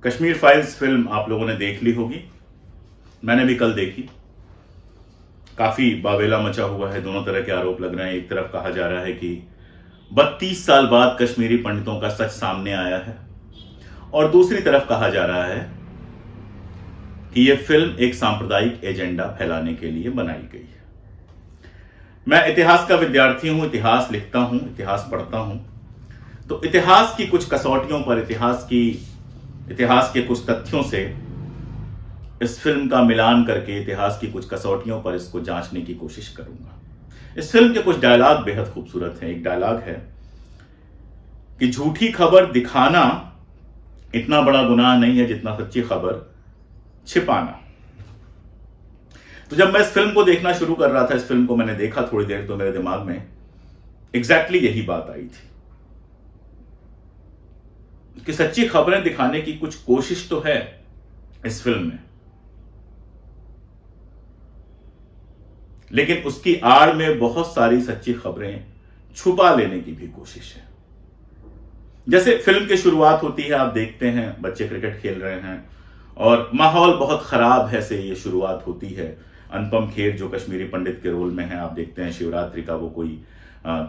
Kashmir files film आप लोगों ने देख ली होगी। मैंने भी कल देखी। काफी बावेला मचा हुआ है, दोनों तरह के आरोप लग रहे हैं। एक तरफ कहा जा रहा है कि 32 साल बाद कश्मीरी पंडितों का सच सामने आया है, और दूसरी तरफ कहा जा रहा है कि यह फिल्म एक सांप्रदायिक एजेंडा फैलाने के लिए बनाई गई है। मैं इतिहास का विद्यार्थी हूं, इतिहास लिखता हूं, इतिहास पढ़ता हूं, तो इतिहास की कुछ कसौटियों पर, इतिहास के कुछ तथ्यों से इस फिल्म का मिलान करके इतिहास की कुछ कसौटियों पर इसको जांचने की कोशिश करूंगा। इस फिल्म के कुछ डायलॉग बेहद खूबसूरत हैं। एक डायलॉग है कि झूठी खबर दिखाना इतना बड़ा गुनाह नहीं है जितना सच्ची खबर छिपाना। तो जब मैं इस फिल्म को देखना शुरू कर रहा था, इस फिल्म को मैंने देखा थोड़ी देर, तो मेरे दिमाग में एग्जैक्टली यही बात आई थी कि सच्ची खबरें दिखाने की कुछ कोशिश तो है इस फिल्म में, लेकिन उसकी आड़ में बहुत सारी सच्ची खबरें छुपा लेने की भी कोशिश है। जैसे फिल्म की शुरुआत होती है, आप देखते हैं बच्चे क्रिकेट खेल रहे हैं और माहौल बहुत खराब है से ये शुरुआत होती है। अनुपम खेर जो कश्मीरी पंडित के रोल में है, आप देखते हैं शिवरात्रि का वो कोई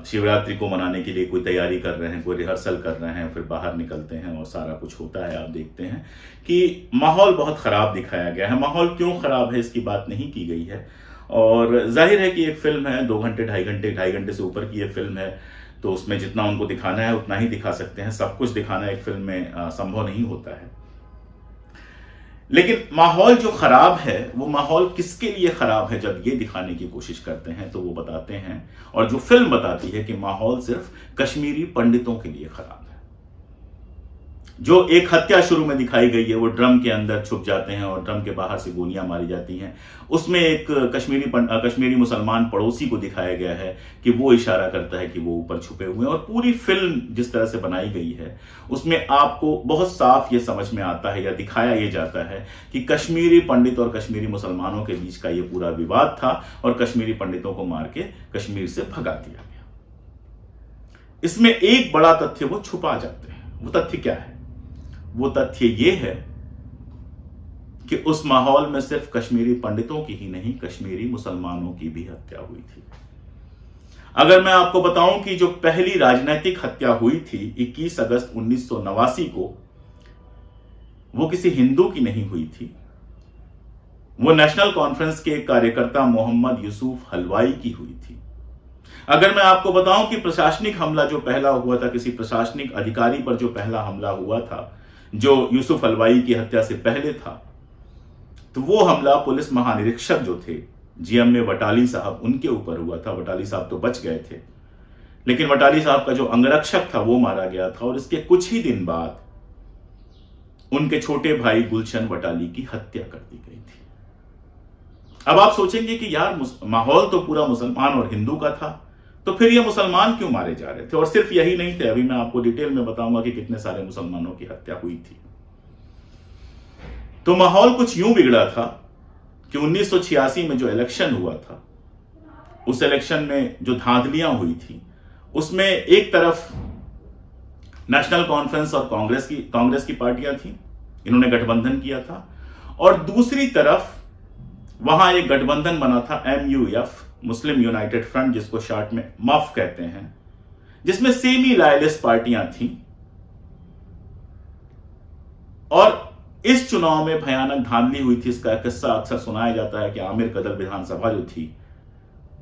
शिवरात्रि को मनाने के लिए कोई तैयारी कर रहे हैं, कोई रिहर्सल कर रहे हैं, फिर बाहर निकलते हैं और सारा कुछ होता है। आप देखते हैं कि माहौल बहुत खराब दिखाया गया है। माहौल क्यों खराब है इसकी बात नहीं की गई है, और जाहिर है कि एक फिल्म है, 2 घंटे, ढाई घंटे से ऊपर की ये फिल्म है, तो उसमें जितना उनको दिखाना है उतना ही दिखा सकते हैं। सब कुछ दिखाना एक फिल्म में संभव नहीं होता है। लेकिन माहौल जो खराब है, वो माहौल किसके लिए खराब है जब ये दिखाने की कोशिश करते हैं, तो वो बताते हैं, और जो फिल्म बताती है कि माहौल सिर्फ कश्मीरी पंडितों के लिए खराब है। जो एक हत्या शुरू में दिखाई गई है, वो ड्रम के अंदर छुप जाते हैं और ड्रम के बाहर से गोलियां मारी जाती हैं। उसमें एक कश्मीरी मुसलमान पड़ोसी को दिखाया गया है कि वो इशारा करता है कि वो ऊपर छुपे हुए हैं। और पूरी फिल्म जिस तरह से बनाई गई है, उसमें आपको बहुत साफ ये समझ में आता है या दिखाया ये जाता है कि कश्मीरी पंडित और कश्मीरी मुसलमानों के बीच का ये पूरा विवाद था, और कश्मीरी पंडितों को मार के कश्मीर से भगा दिया गया। इसमें एक बड़ा तथ्य वो छुपा जाते हैं। वो तथ्य क्या है? वो तथ्य ये है कि उस माहौल में सिर्फ कश्मीरी पंडितों की ही नहीं, कश्मीरी मुसलमानों की भी हत्या हुई थी। अगर मैं आपको बताऊं कि जो पहली राजनीतिक हत्या हुई थी 21 अगस्त 1989 को, वो किसी हिंदू की नहीं हुई थी, वो नेशनल कॉन्फ्रेंस के एक कार्यकर्ता मोहम्मद यूसुफ हलवाई की हुई थी। अगर मैं आपको बताऊं कि प्रशासनिक हमला जो पहला हुआ था, किसी प्रशासनिक अधिकारी पर जो पहला हमला हुआ था, जो यूसुफ हलवाई की हत्या से पहले था, तो वो हमला पुलिस महानिरीक्षक जो थे जीएमए वटाली साहब, उनके ऊपर हुआ था। वटाली साहब तो बच गए थे, लेकिन वटाली साहब का जो अंगरक्षक था वो मारा गया था, और इसके कुछ ही दिन बाद उनके छोटे भाई गुलशन वटाली की हत्या कर दी गई थी। अब आप सोचेंगे कि यार माहौल तो पूरा मुसलमान और हिंदू का था, तो फिर ये मुसलमान क्यों मारे जा रहे थे? और सिर्फ यही नहीं थे, अभी मैं आपको डिटेल में बताऊंगा कि कितने सारे मुसलमानों की हत्या हुई थी। तो माहौल कुछ यूं बिगड़ा था कि 1986 में जो इलेक्शन हुआ था, उस इलेक्शन में जो धांधलियां हुई थी, उसमें एक तरफ नेशनल कॉन्फ्रेंस और कांग्रेस की पार्टियां थी, इन्होंने गठबंधन किया था, और दूसरी तरफ वहां एक गठबंधन बना था MUF, मुस्लिम यूनाइटेड फ्रंट, जिसको शॉर्ट में मफ कहते हैं, जिसमें सेमी लॉयलिस्ट पार्टियां थीं। और इस चुनाव में भयानक धांधली हुई थी। इसका किस्सा अक्सर सुनाया जाता है कि आमिर कदर विधानसभा जो थी,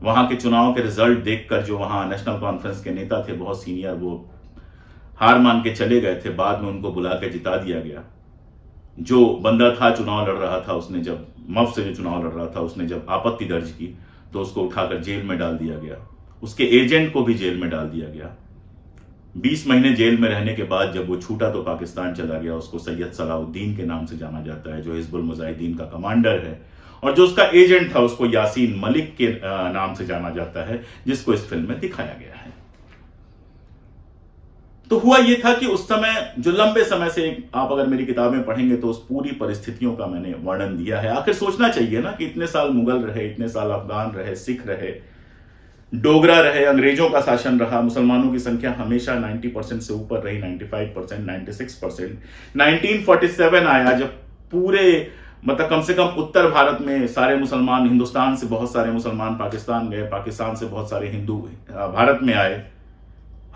वहां के चुनाव के रिजल्ट देखकर जो वहां नेशनल कॉन्फ्रेंस के नेता थे, बहुत सीनियर, वो हार मान के चले गए थे। बाद में उनको बुला के जिता दिया गया। जो बंदा था चुनाव लड़ रहा था, उसने जब मफ से जो चुनाव लड़ रहा था, उसने जब आपत्ति दर्ज की तो उसको उठाकर जेल में डाल दिया गया। उसके एजेंट को भी जेल में डाल दिया गया। 20 महीने जेल में रहने के बाद जब वो छूटा तो पाकिस्तान चला गया। उसको सैयद सलाउद्दीन के नाम से जाना जाता है, जो हिजबुल मुजाहिदीन का कमांडर है, और जो उसका एजेंट था उसको यासीन मलिक के नाम से जाना जाता है, जिसको इस फिल्म में दिखाया गया है। तो हुआ यह था कि उस समय, जो लंबे समय से, आप अगर मेरी किताबें पढ़ेंगे तो उस पूरी परिस्थितियों का मैंने वर्णन दिया है। आखिर सोचना चाहिए ना कि इतने साल मुगल रहे, इतने साल अफगान रहे, सिख रहे, डोगरा रहे, अंग्रेजों का शासन रहा, मुसलमानों की संख्या हमेशा 90% से ऊपर रही, 95%, 96%। 1947 आया जब पूरे मतलब कम से कम उत्तर भारत में सारे मुसलमान, हिंदुस्तान से बहुत सारे मुसलमान पाकिस्तान गए, पाकिस्तान से बहुत सारे हिंदू भारत में आए,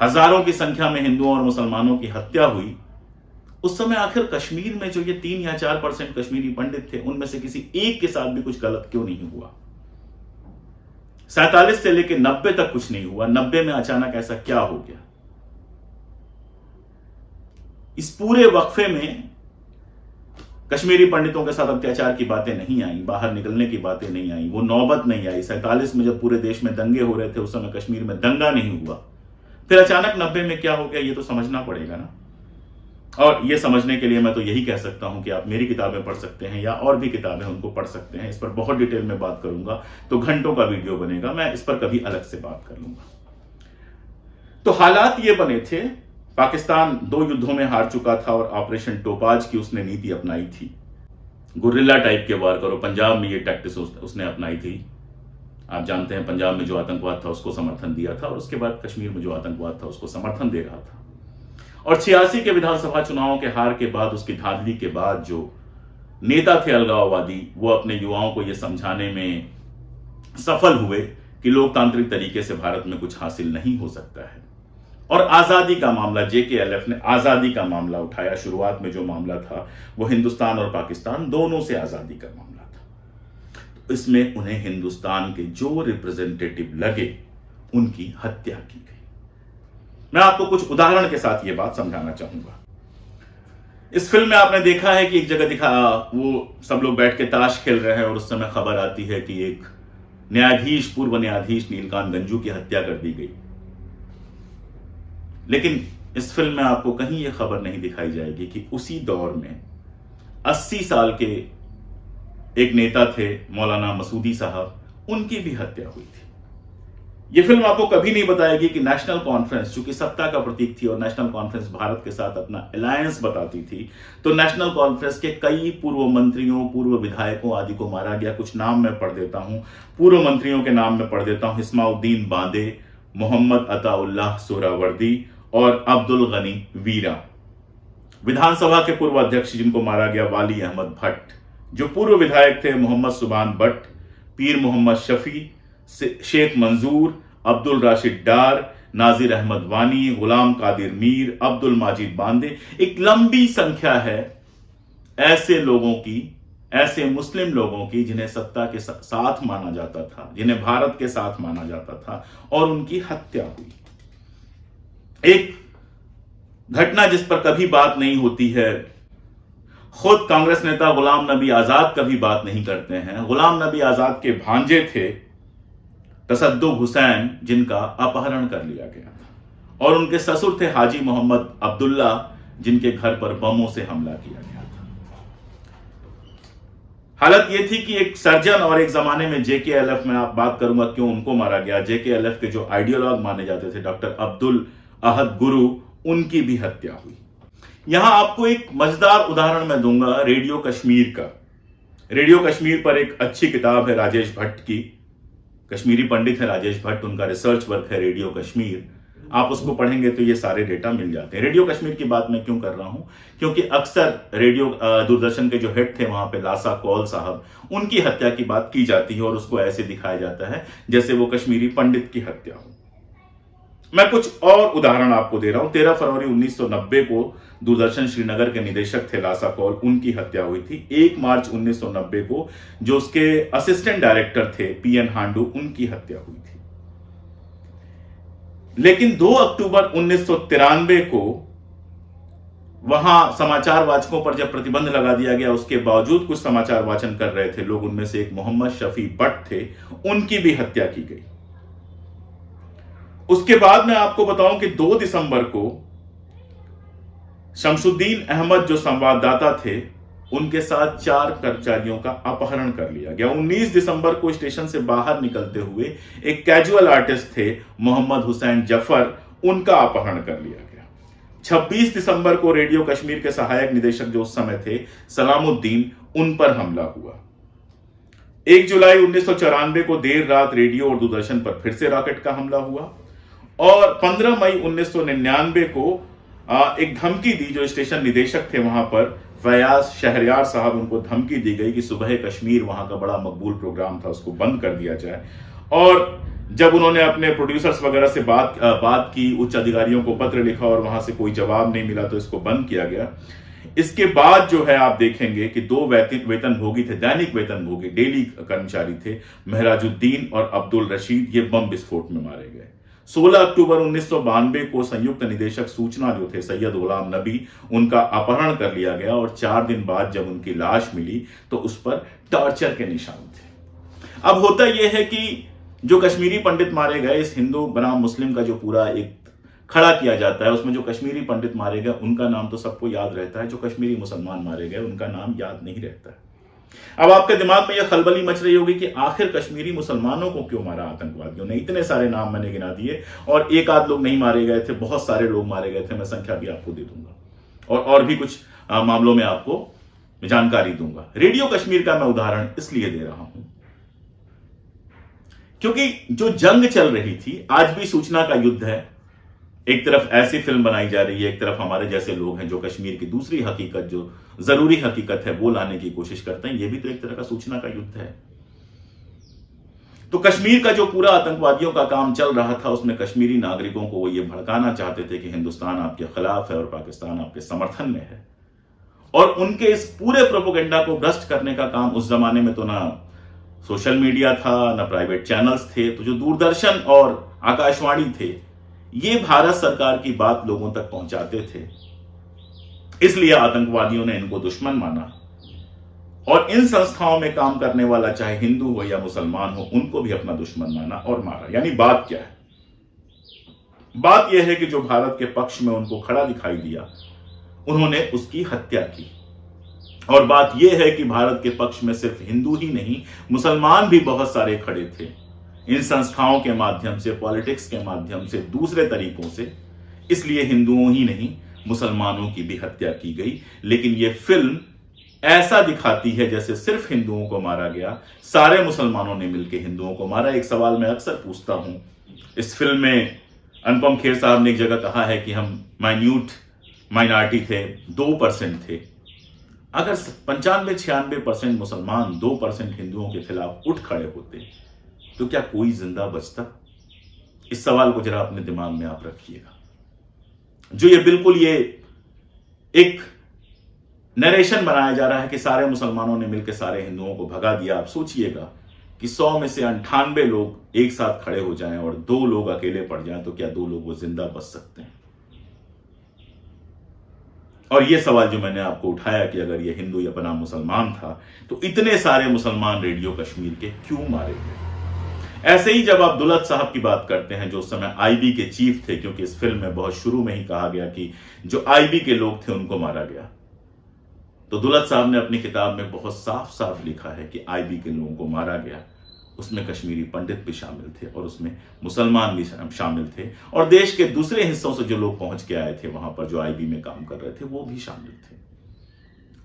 हजारों की संख्या में हिंदुओं और मुसलमानों की हत्या हुई। उस समय आखिर कश्मीर में जो ये 3 या 4% कश्मीरी पंडित थे, उनमें से किसी एक के साथ भी कुछ गलत क्यों नहीं हुआ? 47 से लेकर 90 तक कुछ नहीं हुआ, 90 में अचानक ऐसा क्या हो गया? इस पूरे वक्फे में कश्मीरी पंडितों के साथ अत्याचार की बातें नहीं आई, बाहर निकलने की बातें नहीं आई, वो नौबत नहीं आई। 47 में जब पूरे देश में दंगे हो रहे थे, उस समय कश्मीर में दंगा नहीं हुआ। फिर अचानक 90 में क्या हो गया, ये तो समझना पड़ेगा ना। और ये समझने के लिए मैं तो यही कह सकता हूं कि आप मेरी किताबें पढ़ सकते हैं या और भी किताबें उनको पढ़ सकते हैं। इस पर बहुत डिटेल में बात करूंगा तो घंटों का वीडियो बनेगा, मैं इस पर कभी अलग से बात कर लूंगा। तो हालात ये बने थे, पाकिस्तान 2 युद्धों में हार चुका था और ऑपरेशन टोपाज की उसने नीति अपनाई थी, गुरिल्ला टाइप के वार करो। पंजाब में ये टैक्टिस उसने अपनाई थी। आप जानते हैं पंजाब में जो आतंकवाद था उसको समर्थन दिया था, और उसके बाद कश्मीर में जो आतंकवाद था उसको समर्थन दे रहा था। और 86 के विधानसभा चुनावों के हार के बाद, उसकी धांधली के बाद जो नेता थे अलगाववादी, वो अपने युवाओं को यह समझाने में सफल हुए कि लोकतांत्रिक तरीके से भारत में कुछ हासिल नहीं हो सकता है। और आजादी का मामला, JKLF ने आजादी का मामला उठाया। शुरुआत में जो मामला था वो हिंदुस्तान और पाकिस्तान दोनों से आजादी का मामला था। तो इसमें उन्हें हिंदुस्तान के जो रिप्रेजेंटेटिव लगे उनकी हत्या की गई। मैं आपको कुछ उदाहरण के साथ यह बात समझाना चाहूंगा। इस फिल्म में आपने देखा है कि एक जगह दिखा, वो सब लोग बैठ के ताश खेल रहे हैं और उस समय खबर आती है कि एक न्यायाधीश, पूर्व न्यायाधीश नीलकांत गंजू की हत्या कर दी गई। लेकिन इस फिल्म में आपको कहीं यह खबर नहीं दिखाई जाएगी कि उसी दौर में 80 साल के एक नेता थे मौलाना मसूदी साहब, उनकी भी हत्या हुई थी। यह फिल्म आपको कभी नहीं बताएगी कि नेशनल कॉन्फ्रेंस, चूंकि सत्ता का प्रतीक थी और नेशनल कॉन्फ्रेंस भारत के साथ अपना अलायंस बताती थी, तो नेशनल कॉन्फ्रेंस के कई पूर्व मंत्रियों, पूर्व विधायकों आदि को मारा गया। कुछ नाम मैं पढ़ देता हूं, पूर्व मंत्रियों के नाम मैं पढ़ देता हूं। इस्माउद्दीन बांदे, मोहम्मद अताउल्लाह सोहरावर्दी और अब्दुल गनी वीरा। विधानसभा के पूर्व अध्यक्ष जिनको मारा गया, वाली अहमद भट्ट। जो पूर्व विधायक थे, मोहम्मद सुबान भट्ट, पीर मोहम्मद शफी, शेख मंजूर, अब्दुल राशिद डार, नाजिर अहमद वानी, गुलाम कादिर मीर, अब्दुल माजिद बांदे। एक लंबी संख्या है ऐसे लोगों की, ऐसे मुस्लिम लोगों की जिन्हें सत्ता के साथ माना जाता था, जिन्हें भारत के साथ माना जाता था, और उनकी हत्या हुई। एक घटना जिस पर कभी बात नहीं होती है, खुद कांग्रेस नेता गुलाम नबी आजाद कभी बात नहीं करते हैं। गुलाम नबी आजाद के भांजे थे तसद्दुक हुसैन, जिनका अपहरण कर लिया गया था, और उनके ससुर थे हाजी मोहम्मद अब्दुल्ला, जिनके घर पर बमों से हमला किया गया था। हालत यह थी कि एक सर्जन, और एक जमाने में JKLF में आप बात करूंगा क्यों उनको मारा गया, JKLF के जो आइडियोलॉग माने जाते थे, डॉक्टर अब्दुल अहद गुरु, उनकी भी हत्या हुई। यहां आपको एक मजेदार उदाहरण मैं दूंगा रेडियो कश्मीर का। रेडियो कश्मीर पर एक अच्छी किताब है राजेश भट्ट की, कश्मीरी पंडित है राजेश भट्ट, उनका रिसर्च वर्क है रेडियो कश्मीर। आप उसको पढ़ेंगे तो ये सारे डेटा मिल जाते हैं। रेडियो कश्मीर की बात मैं क्यों कर रहा हूं, क्योंकि अक्सर रेडियो दूरदर्शन के जो हेड थे वहां पे लासा कौल साहब, उनकी हत्या की बात की जाती है और उसको ऐसे दिखाया जाता है जैसे वो कश्मीरी पंडित की हत्या हो। मैं कुछ और उदाहरण आपको दे रहा हूं। 13 फरवरी 1990 को दूरदर्शन श्रीनगर के निदेशक थे लासा कौल, उनकी हत्या हुई थी। 1 मार्च 1990 को जो उसके असिस्टेंट डायरेक्टर थे PN हांडू, उनकी हत्या हुई थी। लेकिन 2 अक्टूबर 1993 को वहां समाचार वाचकों पर जब प्रतिबंध लगा दिया गया, उसके बावजूद कुछ समाचार वाचन कर रहे थे लोग, उनमें से एक मोहम्मद शफी भट्ट थे, उनकी भी हत्या की गई। उसके बाद मैं आपको बताऊं कि 2 दिसंबर को शमसुद्दीन अहमद जो संवाददाता थे, उनके साथ 4 कर्मचारियों का अपहरण कर लिया गया। 19 दिसंबर को स्टेशन से बाहर निकलते हुए एक कैजुअल आर्टिस्ट थे मोहम्मद हुसैन जफर, उनका अपहरण कर लिया गया। 26 दिसंबर को रेडियो कश्मीर के सहायक निदेशक जो उस समय थे सलामुद्दीन, उन पर हमला हुआ। 1 जुलाई 1994 को देर रात रेडियो और दूरदर्शन पर फिर से रॉकेट का हमला हुआ और 15 मई 1999 को एक धमकी दी, जो स्टेशन निदेशक थे वहां पर फयाज शहरयार साहब, उनको धमकी दी गई कि सुबह कश्मीर वहां का बड़ा मकबूल प्रोग्राम था, उसको बंद कर दिया जाए। और जब उन्होंने अपने प्रोड्यूसर्स वगैरह से बात की, उच्च अधिकारियों को पत्र लिखा और वहां से कोई जवाब नहीं मिला, तो इसको बंद किया गया। इसके बाद जो है आप देखेंगे कि 2 वेतनभोगी थे, दैनिक वेतनभोगी, डेली कर्मचारी थे, महराजुद्दीन और अब्दुल रशीद, ये बम विस्फोट में मारे गए। 16 अक्टूबर 1992 को संयुक्त निदेशक सूचना जो थे सैयद गुलाम नबी, उनका अपहरण कर लिया गया और 4 दिन बाद जब उनकी लाश मिली तो उस पर टॉर्चर के निशान थे। अब होता यह है कि जो कश्मीरी पंडित मारे गए, इस हिंदू बनाम मुस्लिम का जो पूरा एक खड़ा किया जाता है, उसमें जो कश्मीरी पंडित मारे गए उनका नाम तो सबको याद रहता है, जो कश्मीरी मुसलमान मारे गए उनका नाम याद नहीं रहता है। अब आपके दिमाग में यह खलबली मच रही होगी कि आखिर कश्मीरी मुसलमानों को क्यों मारा आतंकवादियों ने? इतने सारे नाम मैंने गिना दिए और एक आध लोग नहीं मारे गए थे, बहुत सारे लोग मारे गए थे। मैं संख्या भी आपको दे दूंगा और भी कुछ मामलों में आपको जानकारी दूंगा। रेडियो कश्मीर का मैं उदाहरण इसलिए दे रहा हूं क्योंकि जो जंग चल रही थी, आज भी सूचना का युद्ध है। एक तरफ ऐसी फिल्म बनाई जा रही है, एक तरफ हमारे जैसे लोग हैं जो कश्मीर की दूसरी हकीकत, जो जरूरी हकीकत है, वो लाने की कोशिश करते हैं। ये भी तो एक तरह का सूचना का युद्ध है। तो कश्मीर का जो पूरा आतंकवादियों का काम चल रहा था, उसमें कश्मीरी नागरिकों को वो ये भड़काना चाहते थे कि हिंदुस्तान आपके खिलाफ है और पाकिस्तान आपके समर्थन में है। और उनके इस पूरे प्रोपेगेंडा को भ्रष्ट करने का काम, उस जमाने में तो ना सोशल मीडिया था, ना प्राइवेट चैनल्स थे, तो जो दूरदर्शन और आकाशवाणी थे, ये भारत सरकार की बात लोगों तक पहुंचाते थे। इसलिए आतंकवादियों ने इनको दुश्मन माना और इन संस्थाओं में काम करने वाला, चाहे हिंदू हो या मुसलमान हो, उनको भी अपना दुश्मन माना और मारा। यानी बात क्या है? बात यह है कि जो भारत के पक्ष में उनको खड़ा दिखाई दिया, उन्होंने उसकी हत्या की। और बात यह है कि भारत के पक्ष में सिर्फ हिंदू ही नहीं, मुसलमान भी बहुत सारे खड़े थे। इन संस्थाओं के माध्यम से, पॉलिटिक्स के माध्यम से, दूसरे तरीकों से। इसलिए हिंदुओं ही नहीं, मुसलमानों की भी हत्या की गई। लेकिन यह फिल्म ऐसा दिखाती है जैसे सिर्फ हिंदुओं को मारा गया, सारे मुसलमानों ने मिलकर हिंदुओं को मारा। एक सवाल मैं अक्सर पूछता हूं, इस फिल्म में अनुपम खेर साहब ने एक जगह कहा है कि हम माइनॉरिटी थे, 2% थे। अगर 95-96% मुसलमान 2% हिंदुओं के खिलाफ उठ खड़े होते तो क्या कोई जिंदा बचता? इस सवाल को जरा अपने दिमाग में आप रखिएगा। जो ये बिल्कुल ये एक नरेशन बनाया जा रहा है कि सारे मुसलमानों ने मिलकर सारे हिंदुओं को भगा दिया। आप सोचिएगा कि 100 में से 98 लोग एक साथ खड़े हो जाएं और 2 लोग अकेले पड़ जाएं, तो क्या 2 लोग वो जिंदा बच सकते हैं? और ये सवाल जो मैंने आपको उठाया कि अगर ये हिंदू या बनाम मुसलमान था, तो इतने सारे मुसलमान रेडियो कश्मीर के क्यों मारे गए? ऐसे ही जब आप दुलत साहब की बात करते हैं, जो उस समय आईबी के चीफ थे, क्योंकि इस फिल्म में बहुत शुरू में ही कहा गया कि जो आईबी के लोग थे उनको मारा गया, तो दुलत साहब ने अपनी किताब में बहुत साफ साफ लिखा है कि आईबी के लोगों को मारा गया। उसमें कश्मीरी पंडित भी शामिल थे और उसमें मुसलमान भी शामिल थे और देश के दूसरे हिस्सों से जो लोग पहुंच के आए थे वहां पर, जो आईबी में काम कर रहे थे, वो भी शामिल थे।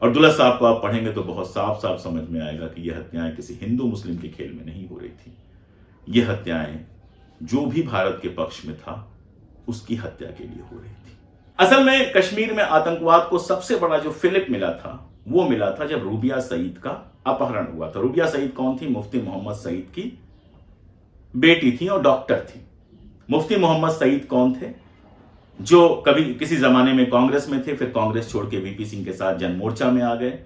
और दुलत साहब को आप पढ़ेंगे तो बहुत साफ साफ समझ में आएगा कि यह हत्याएं किसी हिंदू मुस्लिम के खेल में नहीं हो रही थी। ये हत्याएं जो भी भारत के पक्ष में था उसकी हत्या के लिए हो रही थी। असल में कश्मीर में आतंकवाद को सबसे बड़ा जो फिलिप मिला था, वो मिला था जब रूबिया सईद का अपहरण हुआ था। रूबिया सईद कौन थी? मुफ्ती मोहम्मद सईद की बेटी थी और डॉक्टर थी। मुफ्ती मोहम्मद सईद कौन थे? जो कभी किसी जमाने में कांग्रेस में थे, फिर कांग्रेस छोड़ के वीपी सिंह के साथ जनमोर्चा में आ गए।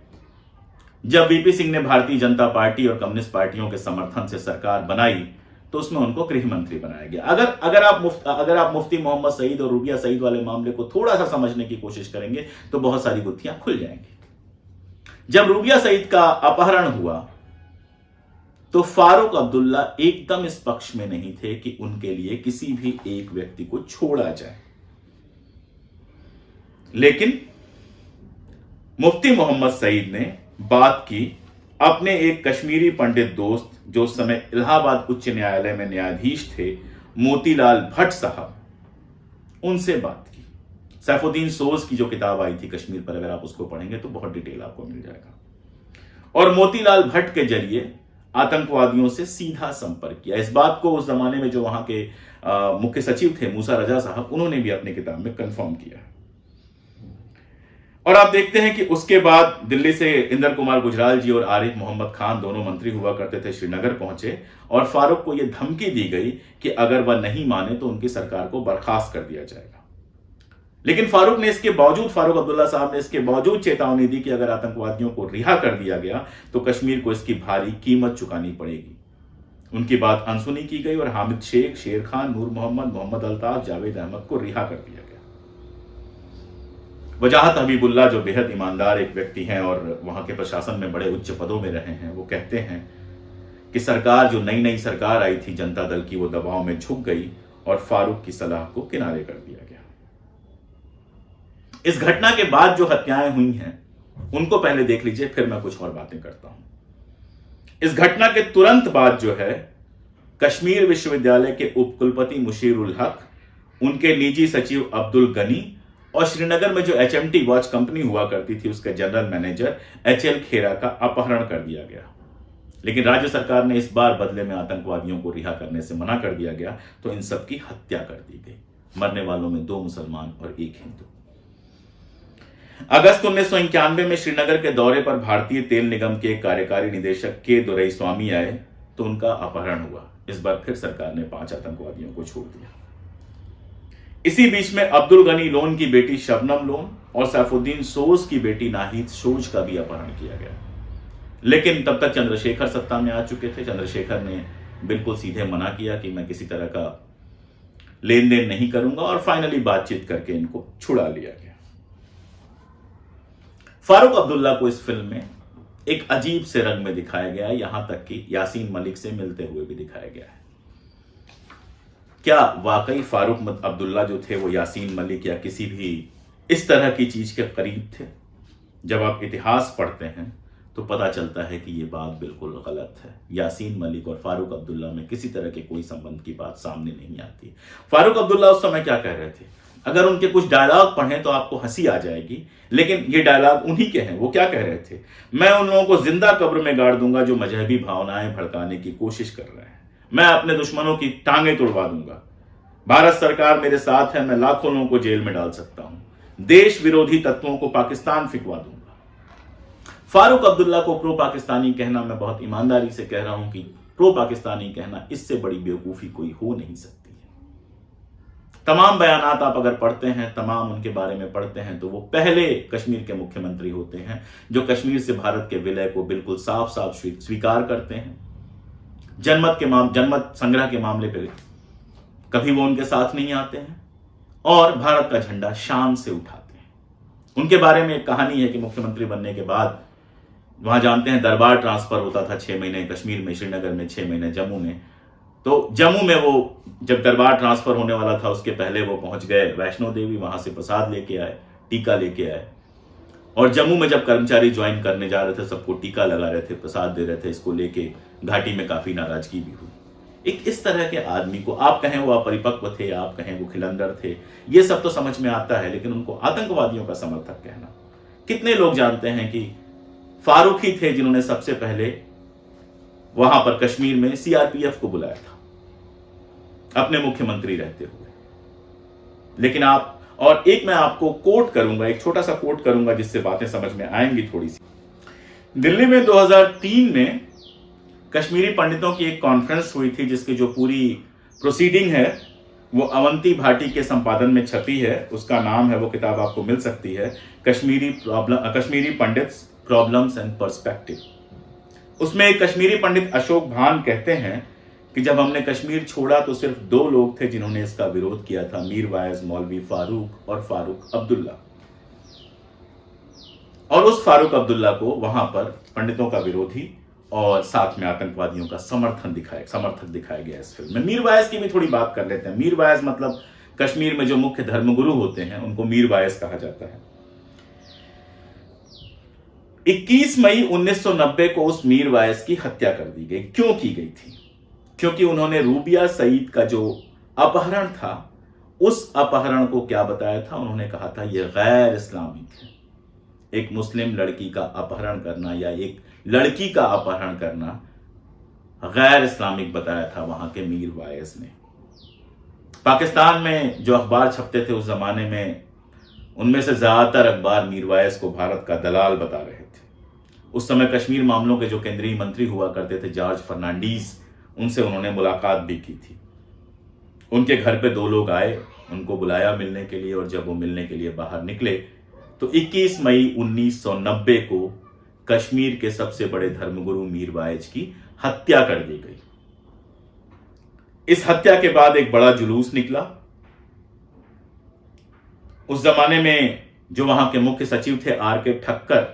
जब वीपी सिंह ने भारतीय जनता पार्टी और कम्युनिस्ट पार्टियों के समर्थन से सरकार बनाई तो उसमें उनको गृह मंत्री बनाया गया। अगर आप मुफ्ती मोहम्मद सईद और रूबिया सईद वाले मामले को थोड़ा सा समझने की कोशिश करेंगे तो बहुत सारी गुत्थियां खुल जाएंगी। जब रूबिया सईद का अपहरण हुआ तो फारूक अब्दुल्ला एकदम इस पक्ष में नहीं थे कि उनके लिए किसी भी एक व्यक्ति को छोड़ा जाए, लेकिन मुफ्ती मोहम्मद सईद ने बात की अपने एक कश्मीरी पंडित दोस्त, जो उस समय इलाहाबाद उच्च न्यायालय में न्यायाधीश थे, मोतीलाल भट्ट साहब, उनसे बात की। सैफुद्दीन सोज की जो किताब आई थी कश्मीर पर, अगर आप उसको पढ़ेंगे तो बहुत डिटेल आपको मिल जाएगा। और मोतीलाल भट्ट के जरिए आतंकवादियों से सीधा संपर्क किया। इस बात को उस जमाने में जो वहां के मुख्य सचिव थे मूसा रजा साहब, उन्होंने भी अपनी किताब में कंफर्म किया। और आप देखते हैं कि उसके बाद दिल्ली से इंदर कुमार गुजराल जी और आरिफ मोहम्मद खान, दोनों मंत्री हुआ करते थे, श्रीनगर पहुंचे और फारूक को यह धमकी दी गई कि अगर वह नहीं माने तो उनकी सरकार को बर्खास्त कर दिया जाएगा। लेकिन फारूक अब्दुल्ला साहब ने इसके बावजूद चेतावनी दी कि अगर आतंकवादियों को रिहा कर दिया गया तो कश्मीर को इसकी भारी कीमत चुकानी पड़ेगी। उनकी बात अनसुनी की गई और हामिद शेख, शेर खान, नूर मोहम्मद, मोहम्मद अल्ताफ, जावेद अहमद को रिहा कर दिया गया। वजाहत हबीबुल्लाह, जो बेहद ईमानदार एक व्यक्ति हैं और वहां के प्रशासन में बड़े उच्च पदों में रहे हैं, वो कहते हैं कि सरकार, जो नई नई सरकार आई थी जनता दल की, वो दबाव में झुक गई और फारूक की सलाह को किनारे कर दिया गया। इस घटना के बाद जो हत्याएं हुई हैं उनको पहले देख लीजिए, फिर मैं कुछ और बातें करता हूं। इस घटना के तुरंत बाद जो है, कश्मीर विश्वविद्यालय के उपकुलपति मुशीरुल हक, उनके निजी सचिव अब्दुल गनी और श्रीनगर में जो HMT वॉच कंपनी हुआ करती थी उसके जनरल मैनेजर HL खेरा का अपहरण कर दिया गया। लेकिन राज्य सरकार ने इस बार बदले में आतंकवादियों को रिहा करने से मना कर दिया गया, तो इन सब की हत्या कर दी गई। मरने वालों में 2 मुसलमान और 1 हिंदू। अगस्त 1991 में श्रीनगर के दौरे पर भारतीय तेल निगम के कार्यकारी निदेशक के दुरईस्वामी आए तो उनका अपहरण हुआ। इस बार फिर सरकार ने 5 आतंकवादियों को छोड़ दिया। इसी बीच में अब्दुल गनी लोन की बेटी शबनम लोन और सैफुद्दीन सोज की बेटी नाहिद सोज का भी अपहरण किया गया। लेकिन तब तक चंद्रशेखर सत्ता में आ चुके थे। चंद्रशेखर ने बिल्कुल सीधे मना किया कि मैं किसी तरह का लेन देन नहीं करूंगा और फाइनली बातचीत करके इनको छुड़ा लिया गया। फारूक अब्दुल्ला को इस फिल्म में एक अजीब से रंग में दिखाया गया है, यहां तक कि यासीन मलिक से मिलते हुए भी दिखाया गया है। क्या वाकई फारूक अब्दुल्ला जो थे वो यासीन मलिक या किसी भी इस तरह की चीज के करीब थे? जब आप इतिहास पढ़ते हैं तो पता चलता है कि ये बात बिल्कुल गलत है। यासीन मलिक और फारूक अब्दुल्ला में किसी तरह के कोई संबंध की बात सामने नहीं आती। फारूक अब्दुल्ला उस समय क्या कह रहे थे, अगर उनके कुछ डायलॉग पढ़ें तो आपको हंसी आ जाएगी, लेकिन ये डायलॉग उन्हीं के हैं। वो क्या कह रहे थे, मैं उन लोगों को जिंदा कब्र में गाड़ दूंगा जो मजहबी भावनाएं भड़काने की कोशिश कर रहे हैं। मैं अपने दुश्मनों की टांगें तोड़वा दूंगा। भारत सरकार मेरे साथ है, मैं लाखों लोगों को जेल में डाल सकता हूं। देश विरोधी तत्वों को पाकिस्तान फिकवा दूंगा। फारूक अब्दुल्ला को प्रो पाकिस्तानी कहना, मैं बहुत ईमानदारी से कह रहा हूं कि प्रो पाकिस्तानी कहना इससे बड़ी बेवकूफी कोई हो नहीं सकती है। तमाम बयानात आप अगर पढ़ते हैं, तमाम उनके बारे में पढ़ते हैं, तो वो पहले कश्मीर के मुख्यमंत्री होते हैं जो कश्मीर से भारत के विलय को बिल्कुल साफ साफ स्वीकार करते हैं। जनमत संग्रह के मामले पर कभी वो उनके साथ नहीं आते हैं और भारत का झंडा शान से उठाते हैं। उनके बारे में एक कहानी है कि मुख्यमंत्री बनने के बाद वहां जानते हैं दरबार ट्रांसफर होता था 6 महीने कश्मीर में, श्रीनगर में 6 महीने जम्मू में। तो जम्मू में वो जब दरबार ट्रांसफर होने वाला था उसके पहले वो पहुंच गए वैष्णो देवी, वहां से प्रसाद लेके आए, टीका लेके आए। और जम्मू में जब कर्मचारी ज्वाइन करने जा रहे थे सबको टीका लगा रहे थे, प्रसाद दे रहे थे, इसको लेके घाटी में काफी नाराजगी भी हुई। एक इस तरह के आदमी को आप कहें वो अपरिपक्व थे, आप कहें वो खिलंदर थे, ये सब तो समझ में आता है, लेकिन उनको आतंकवादियों का समर्थक कहना। कितने लोग जानते हैं कि फारूक ही थे जिन्होंने सबसे पहले वहां पर कश्मीर में CRPF को बुलाया था अपने मुख्यमंत्री रहते हुए। लेकिन आप, और एक मैं आपको कोट करूंगा, एक छोटा सा कोट करूंगा जिससे बातें समझ में आएंगी थोड़ी सी। दिल्ली में 2003 में कश्मीरी पंडितों की एक कॉन्फ्रेंस हुई थी जिसकी जो पूरी प्रोसीडिंग है वो अवंती भाटी के संपादन में छपी है। उसका नाम है, वो किताब आपको मिल सकती है, Kashmiri pandits problems and perspective. उसमें एक कश्मीरी पंडित अशोक भान कहते हैं कि जब हमने कश्मीर छोड़ा तो सिर्फ 2 लोग थे जिन्होंने इसका विरोध किया था, मीर वाइज मौलवी फारूक और फारूक अब्दुल्ला। और उस फारूक अब्दुल्ला को वहां पर पंडितों का विरोधी और साथ में आतंकवादियों का समर्थक दिखाया गया इस फिल्म में। मीर वाइज की भी थोड़ी बात कर लेते हैं। मीर वाइज मतलब कश्मीर में जो मुख्य धर्मगुरु होते हैं उनको मीर वाइज कहा जाता है। 21 मई 1990 को उस मीर वाइज की हत्या कर दी गई। क्यों की गई थी? क्योंकि उन्होंने रूबिया सईद का जो अपहरण था उस अपहरण को क्या बताया था, उन्होंने कहा था यह गैर इस्लामिक है। एक मुस्लिम लड़की का अपहरण करना या एक लड़की का अपहरण करना गैर इस्लामिक बताया था वहां के मीर वायस ने। पाकिस्तान में जो अखबार छपते थे उस जमाने में, उनमें से ज्यादातर अखबार मीर वायस को भारत का दलाल बता रहे थे। उस समय कश्मीर मामलों के जो केंद्रीय मंत्री हुआ करते थे जॉर्ज फर्नांडीज, उनसे उन्होंने मुलाकात भी की थी। उनके घर पे 2 लोग आए, उनको बुलाया मिलने के लिए, और जब वो मिलने के लिए बाहर निकले तो 21 मई 1990 को कश्मीर के सबसे बड़े धर्मगुरु मीर वाइज की हत्या कर दी गई। इस हत्या के बाद एक बड़ा जुलूस निकला। उस जमाने में जो वहां के मुख्य सचिव थे RK ठक्कर,